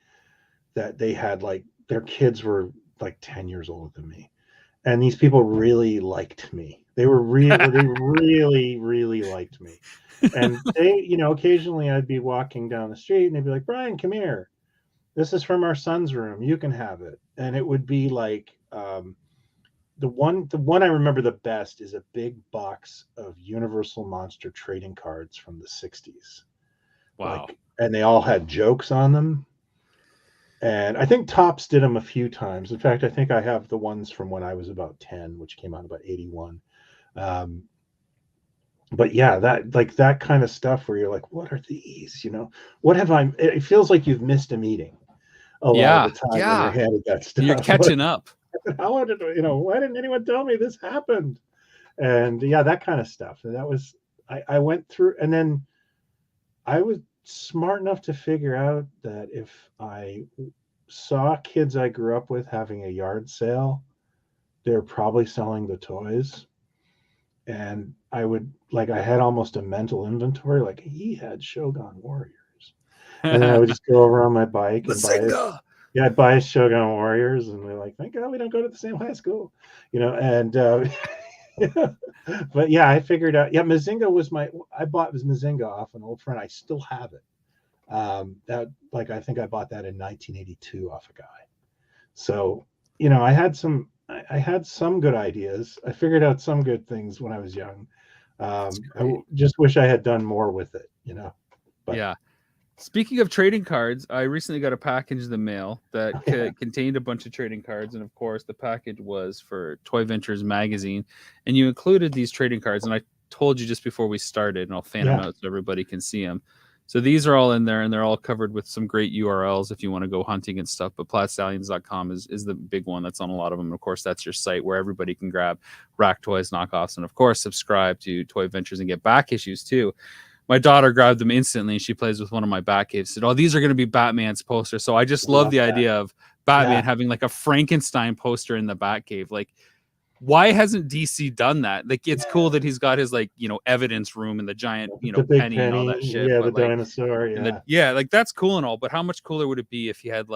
that they had like, their kids were like 10 years older than me. And these people really liked me. They really, really liked me. And they, you know, occasionally I'd be walking down the street and they'd be like, Brian, come here. This is from our son's room. You can have it. And it would be like, the one I remember the best is a big box of Universal Monster trading cards from the 60s. Wow. And they all had jokes on them. And I think Topps did them a few times. In fact, I think I have the ones from when I was about 10, which came out about 81. But yeah, that kind of stuff where you're like, what are these? You know, what have I? It feels like you've missed a meeting a lot of the time when you're handed that stuff. You're catching up. How did why didn't anyone tell me this happened? And yeah, that kind of stuff. And that was I went through, and then I was smart enough to figure out that if I saw kids I grew up with having a yard sale, they're probably selling the toys. And I had almost a mental inventory, like he had Shogun Warriors. And then I would just go over on my bike and buy it. Yeah, I'd buy Shogun Warriors, and we're like, thank God we don't go to the same high school, and but yeah, I figured out. Yeah, Mazinga was I bought Mazinga off an old friend. I still have it. That like I think I bought that in 1982 off a guy. So I had some good ideas. I figured out some good things when I was young. Just wish I had done more with it. But yeah. Speaking of trading cards, I recently got a package in the mail that contained a bunch of trading cards, and of course, the package was for Toy Ventures magazine, and you included these trading cards. And I told you just before we started, and I'll fan them out so everybody can see them. So these are all in there, and they're all covered with some great URLs if you want to go hunting and stuff. But platstallions.com is the big one that's on a lot of them. And of course, that's your site where everybody can grab rack toys, knockoffs, and of course, subscribe to Toy Ventures and get back issues too. My daughter grabbed them instantly, and she plays with one of my Batcaves. Said, "Oh, these are going to be Batman's posters." So I just love the idea of Batman having like a Frankenstein poster in the Batcave. Like, why hasn't DC done that? Like, it's cool that he's got his evidence room and the giant the big penny and all that shit. Yeah, but the dinosaur. Like that's cool and all. But how much cooler would it be if he had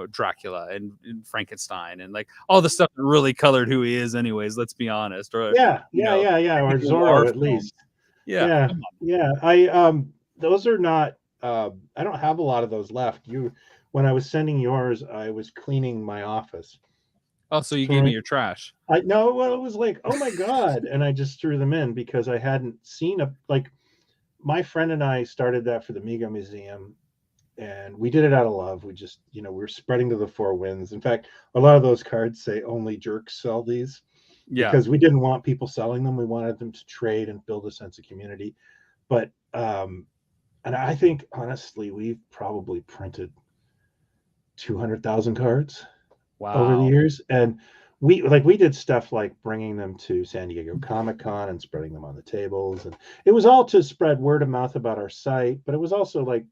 Dracula and Frankenstein and like all the stuff that really colored who he is, anyways? Let's be honest. Or or Zorro at least. Yeah. I those are not. I don't have a lot of those left. When I was sending yours, I was cleaning my office. Oh, so you gave me your trash? No, well, it was like, oh my god, and I just threw them in because I hadn't seen my friend and I started that for the Mego Museum, and we did it out of love. We just, we're spreading to the four winds. In fact, a lot of those cards say only jerks sell these. Yeah, because we didn't want people selling them. We wanted them to trade and build a sense of community. But and I think honestly, we've probably printed 200,000 cards over the years, and we did stuff like bringing them to San Diego Comic-Con and spreading them on the tables, and it was all to spread word of mouth about our site. But it was also like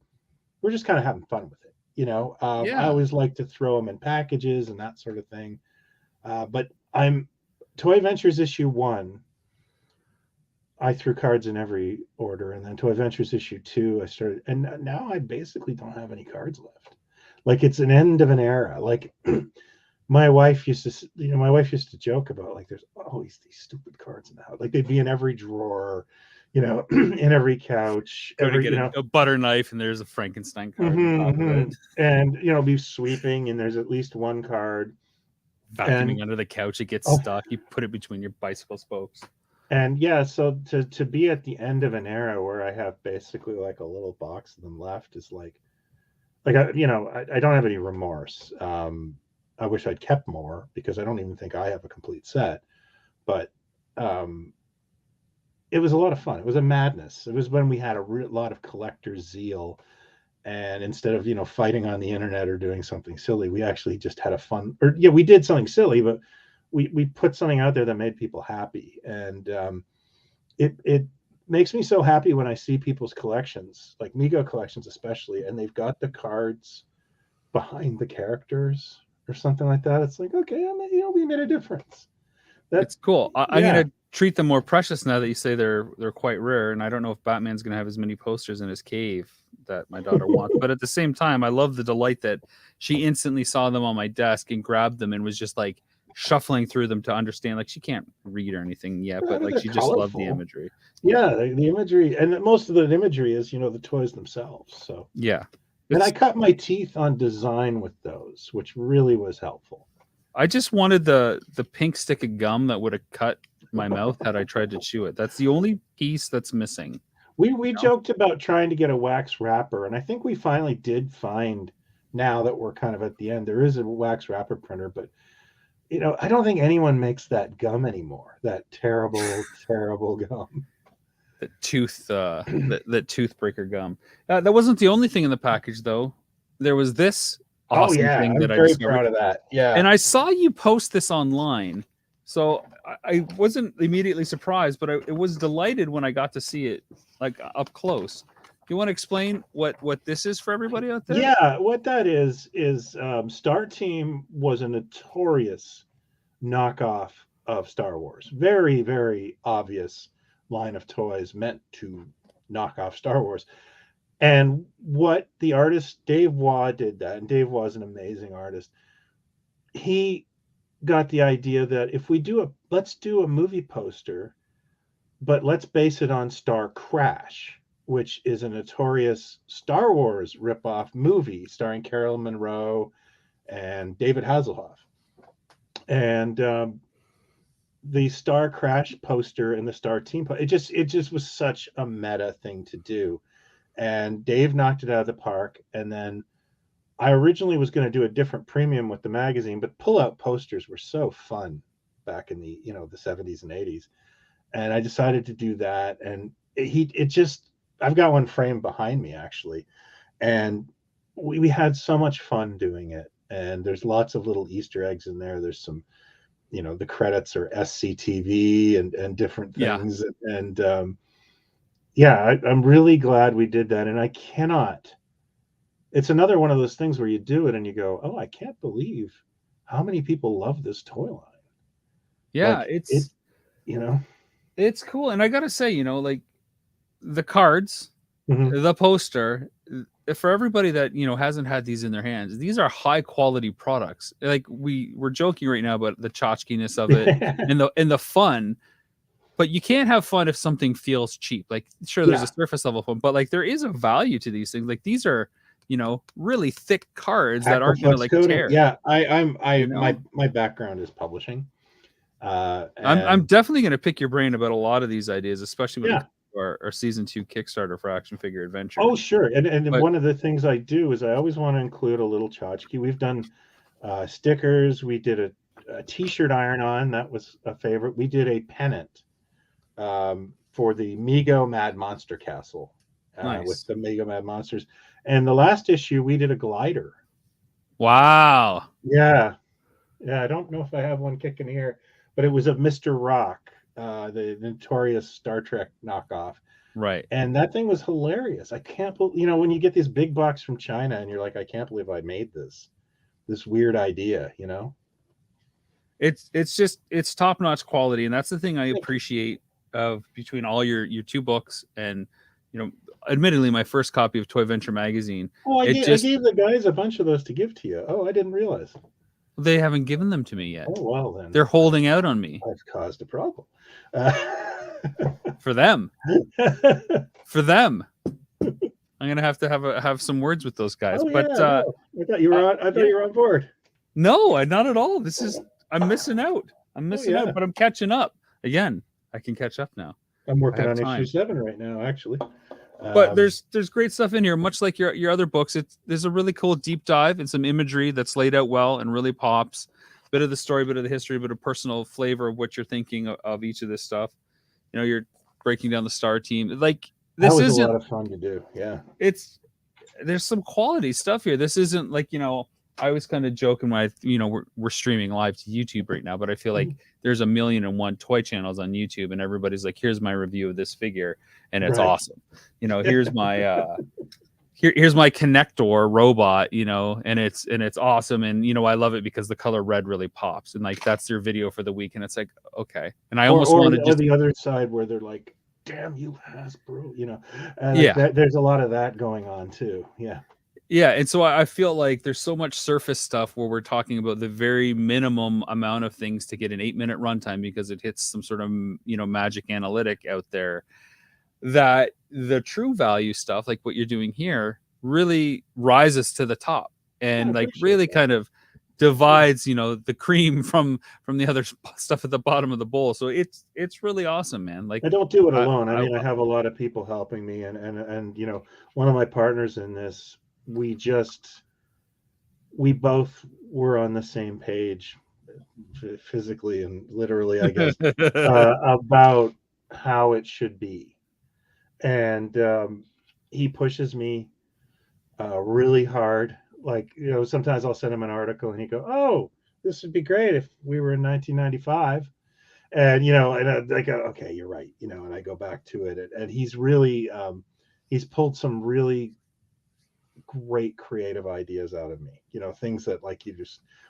we're just kind of having fun with it, I always like to throw them in packages and that sort of thing. But Toy Ventures issue 1, I threw cards in every order, and then Toy Ventures issue 2, I started, and now I basically don't have any cards left. Like, it's an end of an era. Like, my wife used to joke about, like, there's always these stupid cards in the house. Like, they'd be in every drawer, in every couch. A butter knife, and there's a Frankenstein card on top of it. And be sweeping, and there's at least one card. Vacuuming under the couch, it gets stuck. You put it between your bicycle spokes. And so to be at the end of an era where I have basically like a little box of them left is like I don't have any remorse. I wish I'd kept more because I don't even think I have a complete set. But it was a lot of fun. It was a madness. It was when we had a lot of collector's zeal. And instead of fighting on the internet or doing something silly, we actually just had a fun. We did something silly, but we put something out there that made people happy. And it makes me so happy when I see people's collections, like Mego collections especially, and they've got the cards behind the characters or something like that. It's like, okay, we made a difference. That's cool. I'm gonna treat them more precious now that you say they're quite rare. And I don't know if Batman's gonna have as many posters in his cave that my daughter wants, but at the same time, I love the delight that she instantly saw them on my desk and grabbed them and was just like shuffling through them to understand. Like, she can't read or anything yet, but like she just loved the imagery. Yeah, the imagery, and most of the imagery is the toys themselves. So yeah, and I cut my teeth on design with those, which really was helpful. I just wanted the pink stick of gum that would have cut my mouth had I tried to chew it. That's the only piece that's missing. We joked about trying to get a wax wrapper, and I think we finally did find, now that we're kind of at the end, there is a wax wrapper printer, but I don't think anyone makes that gum anymore. That terrible, terrible gum. The tooth, that toothbreaker gum. That wasn't the only thing in the package, though. There was this awesome thing that I discovered. Very proud of that. Yeah, and I saw you post this online, so I wasn't immediately surprised, but I was delighted when I got to see it like up close. You want to explain what this is for everybody out there? Yeah, what that is Star Team was a notorious knockoff of Star Wars. Very, very obvious line of toys meant to knock off Star Wars. And what the artist Dave Waugh did that, and Dave Waugh is an amazing artist. He got the idea that if we let's do a movie poster, but let's base it on Star Crash, which is a notorious Star Wars ripoff movie starring Carolyn Monroe and David Hasselhoff. And the Star Crash poster and the Star Team, it just was such a meta thing to do. And Dave knocked it out of the park. And then I originally was going to do a different premium with the magazine, but pull-out posters were so fun back in the, the 70s and 80s. And I decided to do that. And I've got one framed behind me, actually. And we had so much fun doing it. And there's lots of little Easter eggs in there. There's some, the credits are SCTV and different things. Yeah. And I'm really glad we did that. And it's another one of those things where you do it and you go, oh, I can't believe how many people love this toy line. Yeah, like, it's cool. And I gotta say, like the cards, the poster, for everybody that hasn't had these in their hands, these are high quality products. Like we're joking right now about the tchotchkiness of it and the fun. But you can't have fun if something feels cheap. Like, sure, there's a surface level fun, but like there is a value to these things. Like these are, really thick cards that aren't going to like tear. Yeah, my background is publishing. I'm definitely going to pick your brain about a lot of these ideas, especially when it comes to our season 2 Kickstarter for Action Figure Adventure. Oh, sure. And one of the things I do is I always want to include a little tchotchke. We've done stickers. We did a t-shirt iron-on. That was a favorite. We did a pennant for the Mego Mad Monster Castle with the Mego Mad Monsters. And the last issue, we did a glider. Wow. Yeah. I don't know if I have one kicking here, but it was of Mr. Rock, the notorious Star Trek knockoff. Right. And that thing was hilarious. I can't believe, when you get these big bucks from China and you're like, I can't believe I made this weird idea, It's top-notch quality. And that's the thing I appreciate of between all your 2 books and, admittedly my first copy of Toy Venture magazine. Oh, I gave the guys a bunch of those to give to you. Oh, I didn't realize. They haven't given them to me yet. Oh, well then. They're holding out on me. I've caused a problem. For them. For them. I'm gonna have to have some words with those guys. Oh, but I thought you were you were on board. No, not at all. I'm missing out. I'm missing out, but I'm catching up. Again, I can catch up now. I'm working on issue 7 right now, actually. But there's great stuff in here, much like your other books. There's a really cool deep dive and some imagery that's laid out well and really pops. Bit of the story, bit of the history, bit of personal flavor of what you're thinking of each of this stuff. You're breaking down the Star Team. Like this was a lot of fun to do. Yeah, there's some quality stuff here. This isn't like I was kind of joking when we're streaming live to YouTube right now, but I feel like there's 1,000,001 toy channels on YouTube, and everybody's like, "Here's my review of this figure, and it's awesome." Here's my here's my connector robot, and it's awesome, and I love it because the color red really pops, and like that's their video for the week, and it's like okay, and I almost wanted to the other side where they're like, "Damn you, Hasbro," there's a lot of that going on too. Yeah, and so I feel like there's so much surface stuff where we're talking about the very minimum amount of things to get an 8-minute runtime because it hits some sort of magic analytic out there, that the true value stuff, like what you're doing here, really rises to the top and like really kind of divides the cream from the other stuff at the bottom of the bowl. So it's really awesome, man. Like I don't do it alone. I mean, I have a lot of people helping me, and one of my partners in this, we both were on the same page physically and literally, I guess, about how it should be. And he pushes me really hard. Like, sometimes I'll send him an article and he go, "Oh, this would be great if we were in 1995." And, and I go, "Okay, you're right." And I go back to it. And he's really, he's pulled some really great creative ideas out of me, things that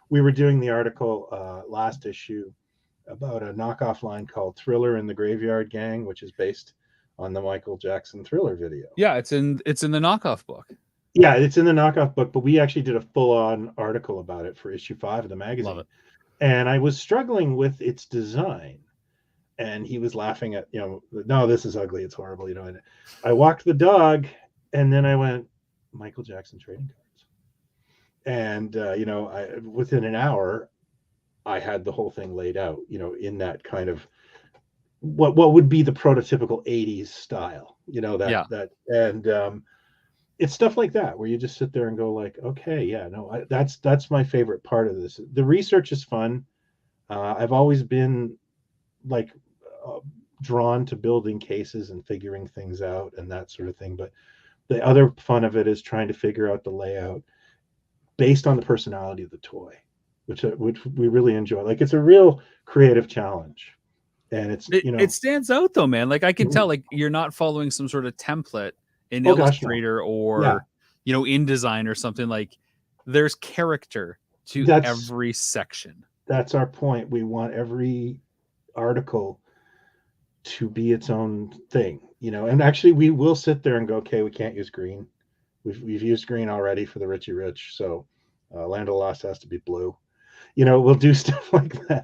we were doing the article last issue about a knockoff line called Thriller and the Graveyard Gang, which is based on the Michael Jackson Thriller video. Yeah, it's in the Knockoff book. Yeah, it's in the Knockoff book, but we actually did a full-on article about it for issue 5 of the magazine. Love it. And I was struggling with its design. And he was laughing at, no, this is ugly. It's horrible. And I walked the dog, and then I went, Michael Jackson trading cards. And, within an hour, I had the whole thing laid out, in that kind of what would be the prototypical 80s style, it's stuff like that where you just sit there and go like, okay, yeah, no, that's my favorite part of this. The research is fun. I've always been like drawn to building cases and figuring things out and that sort of thing. But the other fun of it is trying to figure out the layout based on the personality of the toy, which we really enjoy. Like, it's a real creative challenge. And it stands out though, man. Like, I can tell, like, you're not following some sort of template in Illustrator or InDesign or something. Like, there's character to every section. That's our point. We want every article to be its own thing, and actually we will sit there and go, okay, we can't use green. We've used green already for the Richie Rich, so Land of the Lost has to be blue. We'll do stuff like that.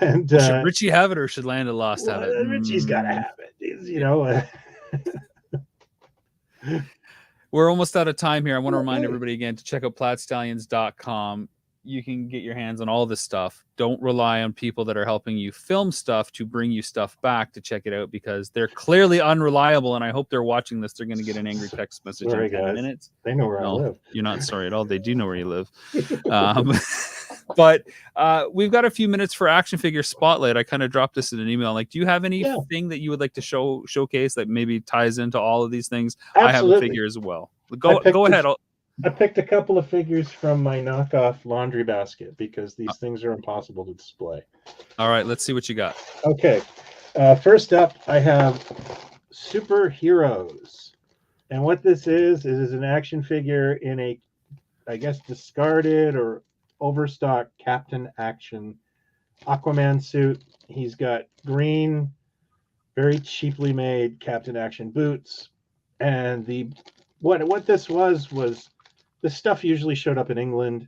And should Richie have it, or should Land of the Lost have it? Richie's got to have it. We're almost out of time here. I want to remind everybody again to check out plattstallions.com. You can get your hands on all this stuff. Don't rely on people that are helping you film stuff to bring you stuff back to check it out, because they're clearly unreliable. And I hope they're watching this. They're going to get an angry text message in 10 minutes. They know where I live. You're not sorry at all. They do know where you live. But we've got a few minutes for Action Figure Spotlight. I kind of dropped this in an email. Like, do you have anything that you would like to showcase that maybe ties into all of these things? Absolutely. I have a figure as well. Go ahead. I picked a couple of figures from my Knockoff laundry basket because these things are impossible to display. All right, let's see what you got. Okay. First up, I have Superheroes. And what this is an action figure in a, I guess, discarded or overstock Captain Action Aquaman suit. He's got green, very cheaply made Captain Action boots. And what this was this stuff usually showed up in England,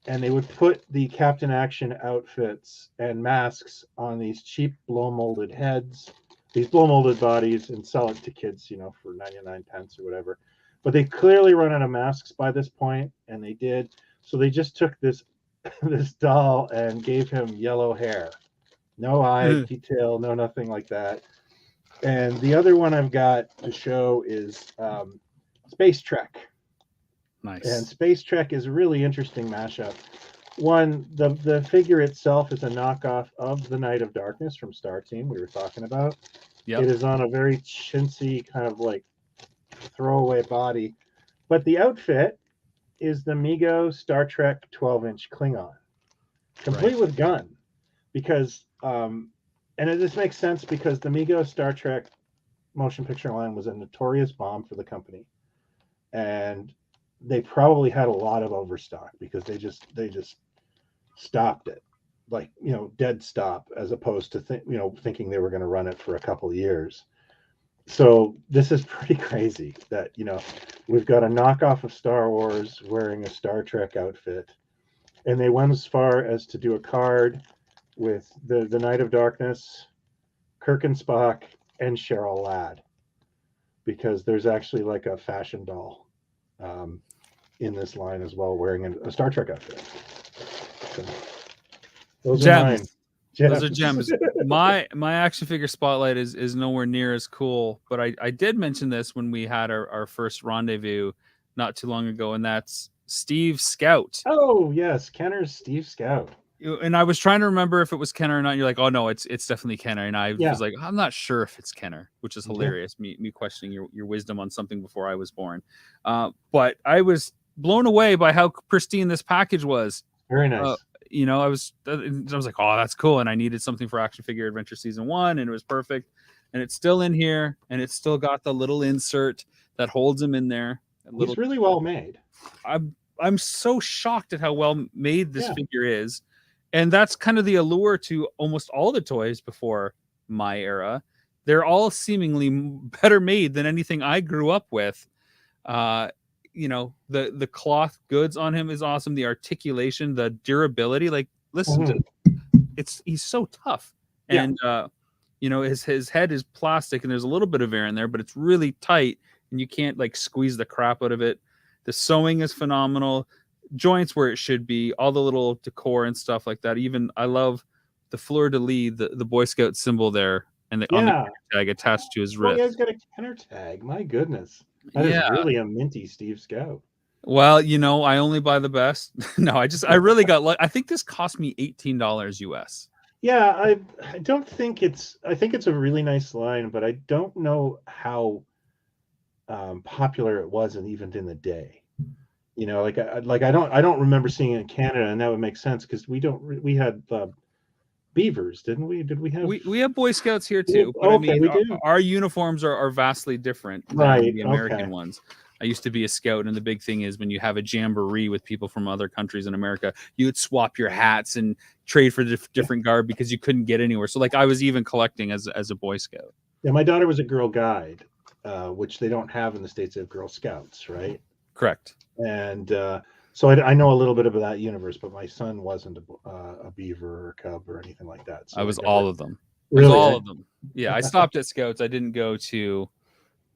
and they would put the Captain Action outfits and masks on these cheap blow molded heads, these blow molded bodies, and sell it to kids, for 99 pence or whatever. But they clearly run out of masks by this point, and they did. So they just took this doll and gave him yellow hair. No eye detail, no nothing like that. And the other one I've got to show is Space Trek. Nice. And Space Trek is a really interesting mashup. One, the figure itself is a knockoff of the Knight of Darkness from Star Team we were talking about. Yep. It is on a very chintzy kind of like throwaway body. But the outfit is the Mego Star Trek 12-inch Klingon, complete with gun. Because, and this makes sense because the Mego Star Trek motion picture line was a notorious bomb for the company. And they probably had a lot of overstock because they just stopped it, like, dead stop, as opposed to thinking they were going to run it for a couple of years. So this is pretty crazy that we've got a knockoff of Star Wars wearing a Star Trek outfit, and they went as far as to do a card with the Knight of Darkness, Kirk and Spock, and Cheryl Ladd, because there's actually like a fashion doll in this line as well, wearing a Star Trek outfit. So, those are mine. Those are gems. My action figure spotlight is nowhere near as cool, but I did mention this when we had our first rendezvous not too long ago, and that's Steve Scout. Oh yes, Kenner's Steve Scout. And I was trying to remember if it was Kenner or not. You're like, oh no, it's definitely Kenner. And I was like, I'm not sure if it's Kenner, which is hilarious. Me questioning your wisdom on something before I was born. But I was blown away by how pristine this package was. Very nice. I was like, oh, that's cool. And I needed something for Action Figure Adventure Season 1, and it was perfect. And it's still in here, and it's still got the little insert that holds him in there. It's really well made. I'm so shocked at how well made this figure is. And that's kind of the allure to almost all the toys before my era, they're all seemingly better made than anything I grew up with. You know, the cloth goods on him is awesome. The articulation, the durability, like listen to he's so tough. Yeah. And you know, his head is plastic and there's a little bit of air in there, but it's really tight and you can't like squeeze the crap out of it. The sewing is phenomenal. Joints where it should be, all the little decor and stuff like that. Even I love the fleur-de-lis, the Boy Scout symbol there, and on the tag attached to his wrist. Yeah, he's got a Kenner tag. My goodness, that is really a minty Steve Scout. Well, you know, I only buy the best. No, I really got I think this cost me $18 US. Yeah, I don't think it's. I think it's a really nice line, but I don't know how popular it was, and even in the day. You know, like I don't remember seeing it in Canada, and that would make sense because we had beavers, didn't we? Did we have? We have Boy Scouts here too. But okay, I mean, we do. Our uniforms are vastly different than the American ones. I used to be a scout, and the big thing is when you have a jamboree with people from other countries in America, you would swap your hats and trade for different garb because you couldn't get anywhere. So, like, I was even collecting as a Boy Scout. Yeah, my daughter was a Girl Guide, which they don't have in the States. They have Girl Scouts, right? Correct. And so I know a little bit about that universe, but my son wasn't a beaver or a cub or anything like that. So I was all of them. Really? All of them. Yeah, I stopped at Scouts. I didn't go to,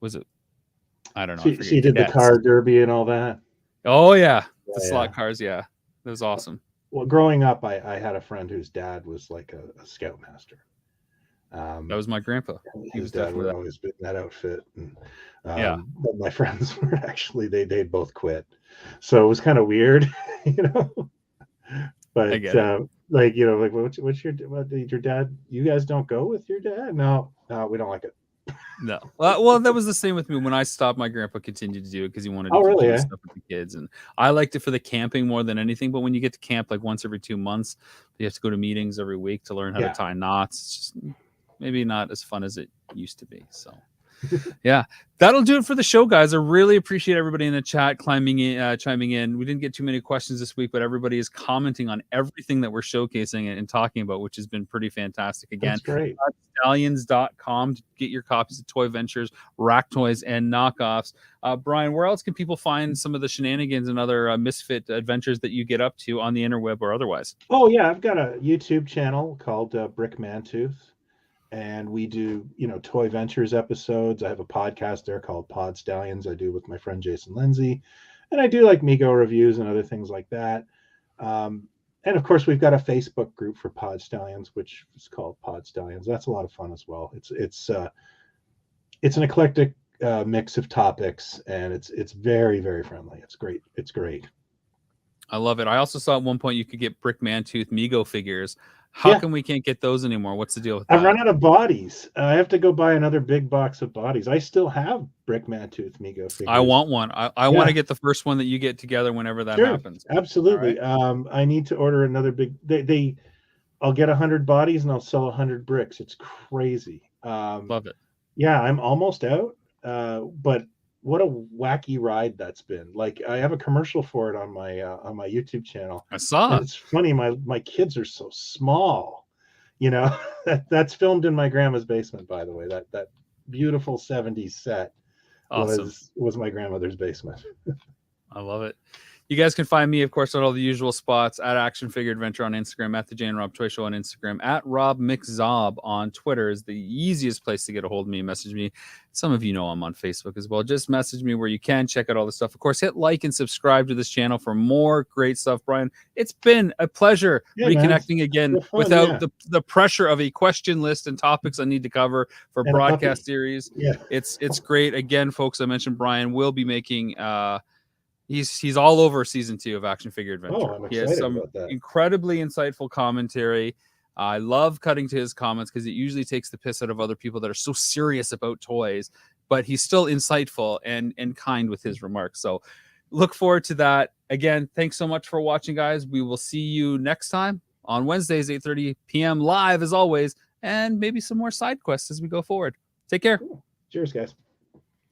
was it? I don't know. So you did the car derby and all that? Oh, yeah. The slot cars, yeah. That was awesome. Well, growing up, I had a friend whose dad was like a scoutmaster. That was my grandpa. His dad would always be in that outfit. And, but my friends were actually, they both quit. So it was kind of weird, you know? But like, you know, like what's your dad? You guys don't go with your dad? No, we don't like it. No. Well, that was the same with me. When I stopped, my grandpa continued to do it because he wanted to do stuff with the kids. And I liked it for the camping more than anything. But when you get to camp like once every 2 months, you have to go to meetings every week to learn how to tie knots. It's just maybe not as fun as it used to be. So yeah, that'll do it for the show, guys. I really appreciate everybody in the chat chiming in. We didn't get too many questions this week, but everybody is commenting on everything that we're showcasing and talking about, which has been pretty fantastic. Again, that's great. Stallions.com to get your copies of Toy Ventures, Rack Toys, and Knockoffs. Brian, where else can people find some of the shenanigans and other misfit adventures that you get up to on the interweb or otherwise? Oh yeah, I've got a YouTube channel called Brick Mantooth. And we do, you know, Toy Ventures episodes. I have a podcast there called Pod Stallions I do with my friend Jason Lindsay. And I do like Mego reviews and other things like that. And of course, we've got a Facebook group for Pod Stallions, which is called Pod Stallions. That's a lot of fun as well. It's an eclectic mix of topics, and it's very, very friendly. It's great. It's great. I love it. I also saw at one point you could get Brick Mantooth Mego figures. How come we can't get those anymore? What's the deal with that? I've run out of bodies. I have to go buy another big box of bodies. I still have Brick Mantooth Mego figures. I want one. I want to get the first one that you get together whenever that happens. Absolutely. Right. I need to order another big. I'll get 100 bodies and I'll sell 100 bricks. It's crazy. Love it. Yeah, I'm almost out. But what a wacky ride that's been. Like, I have a commercial for it on my YouTube channel. I saw it. It's funny. My kids are so small, you know. That's filmed in my grandma's basement, by the way. That beautiful 70s set was my grandmother's basement. I love it. You guys can find me, of course, at all the usual spots, at Action Figure Adventure on Instagram, at the Jay and Rob Toy Show on Instagram, at Rob McZob on Twitter is the easiest place to get a hold of me. Message me. Some of you know I'm on Facebook as well. Just message me where you can. Check out all the stuff. Of course, hit like and subscribe to this channel for more great stuff. Brian, it's been a pleasure reconnecting again without the pressure of a question list and topics I need to cover for broadcast series. Yeah. It's great. Again, folks, I mentioned Brian will be making he's all over season 2 of Action Figure Adventure. Oh, I'm he has some incredibly insightful commentary. I love cutting to his comments because it usually takes the piss out of other people that are so serious about toys, but he's still insightful and kind with his remarks. So look forward to that. Again, thanks so much for watching, guys. We will see you next time on Wednesdays, 8:30 p.m. live as always, and maybe some more side quests as we go forward. Take care. Cool. Cheers, guys.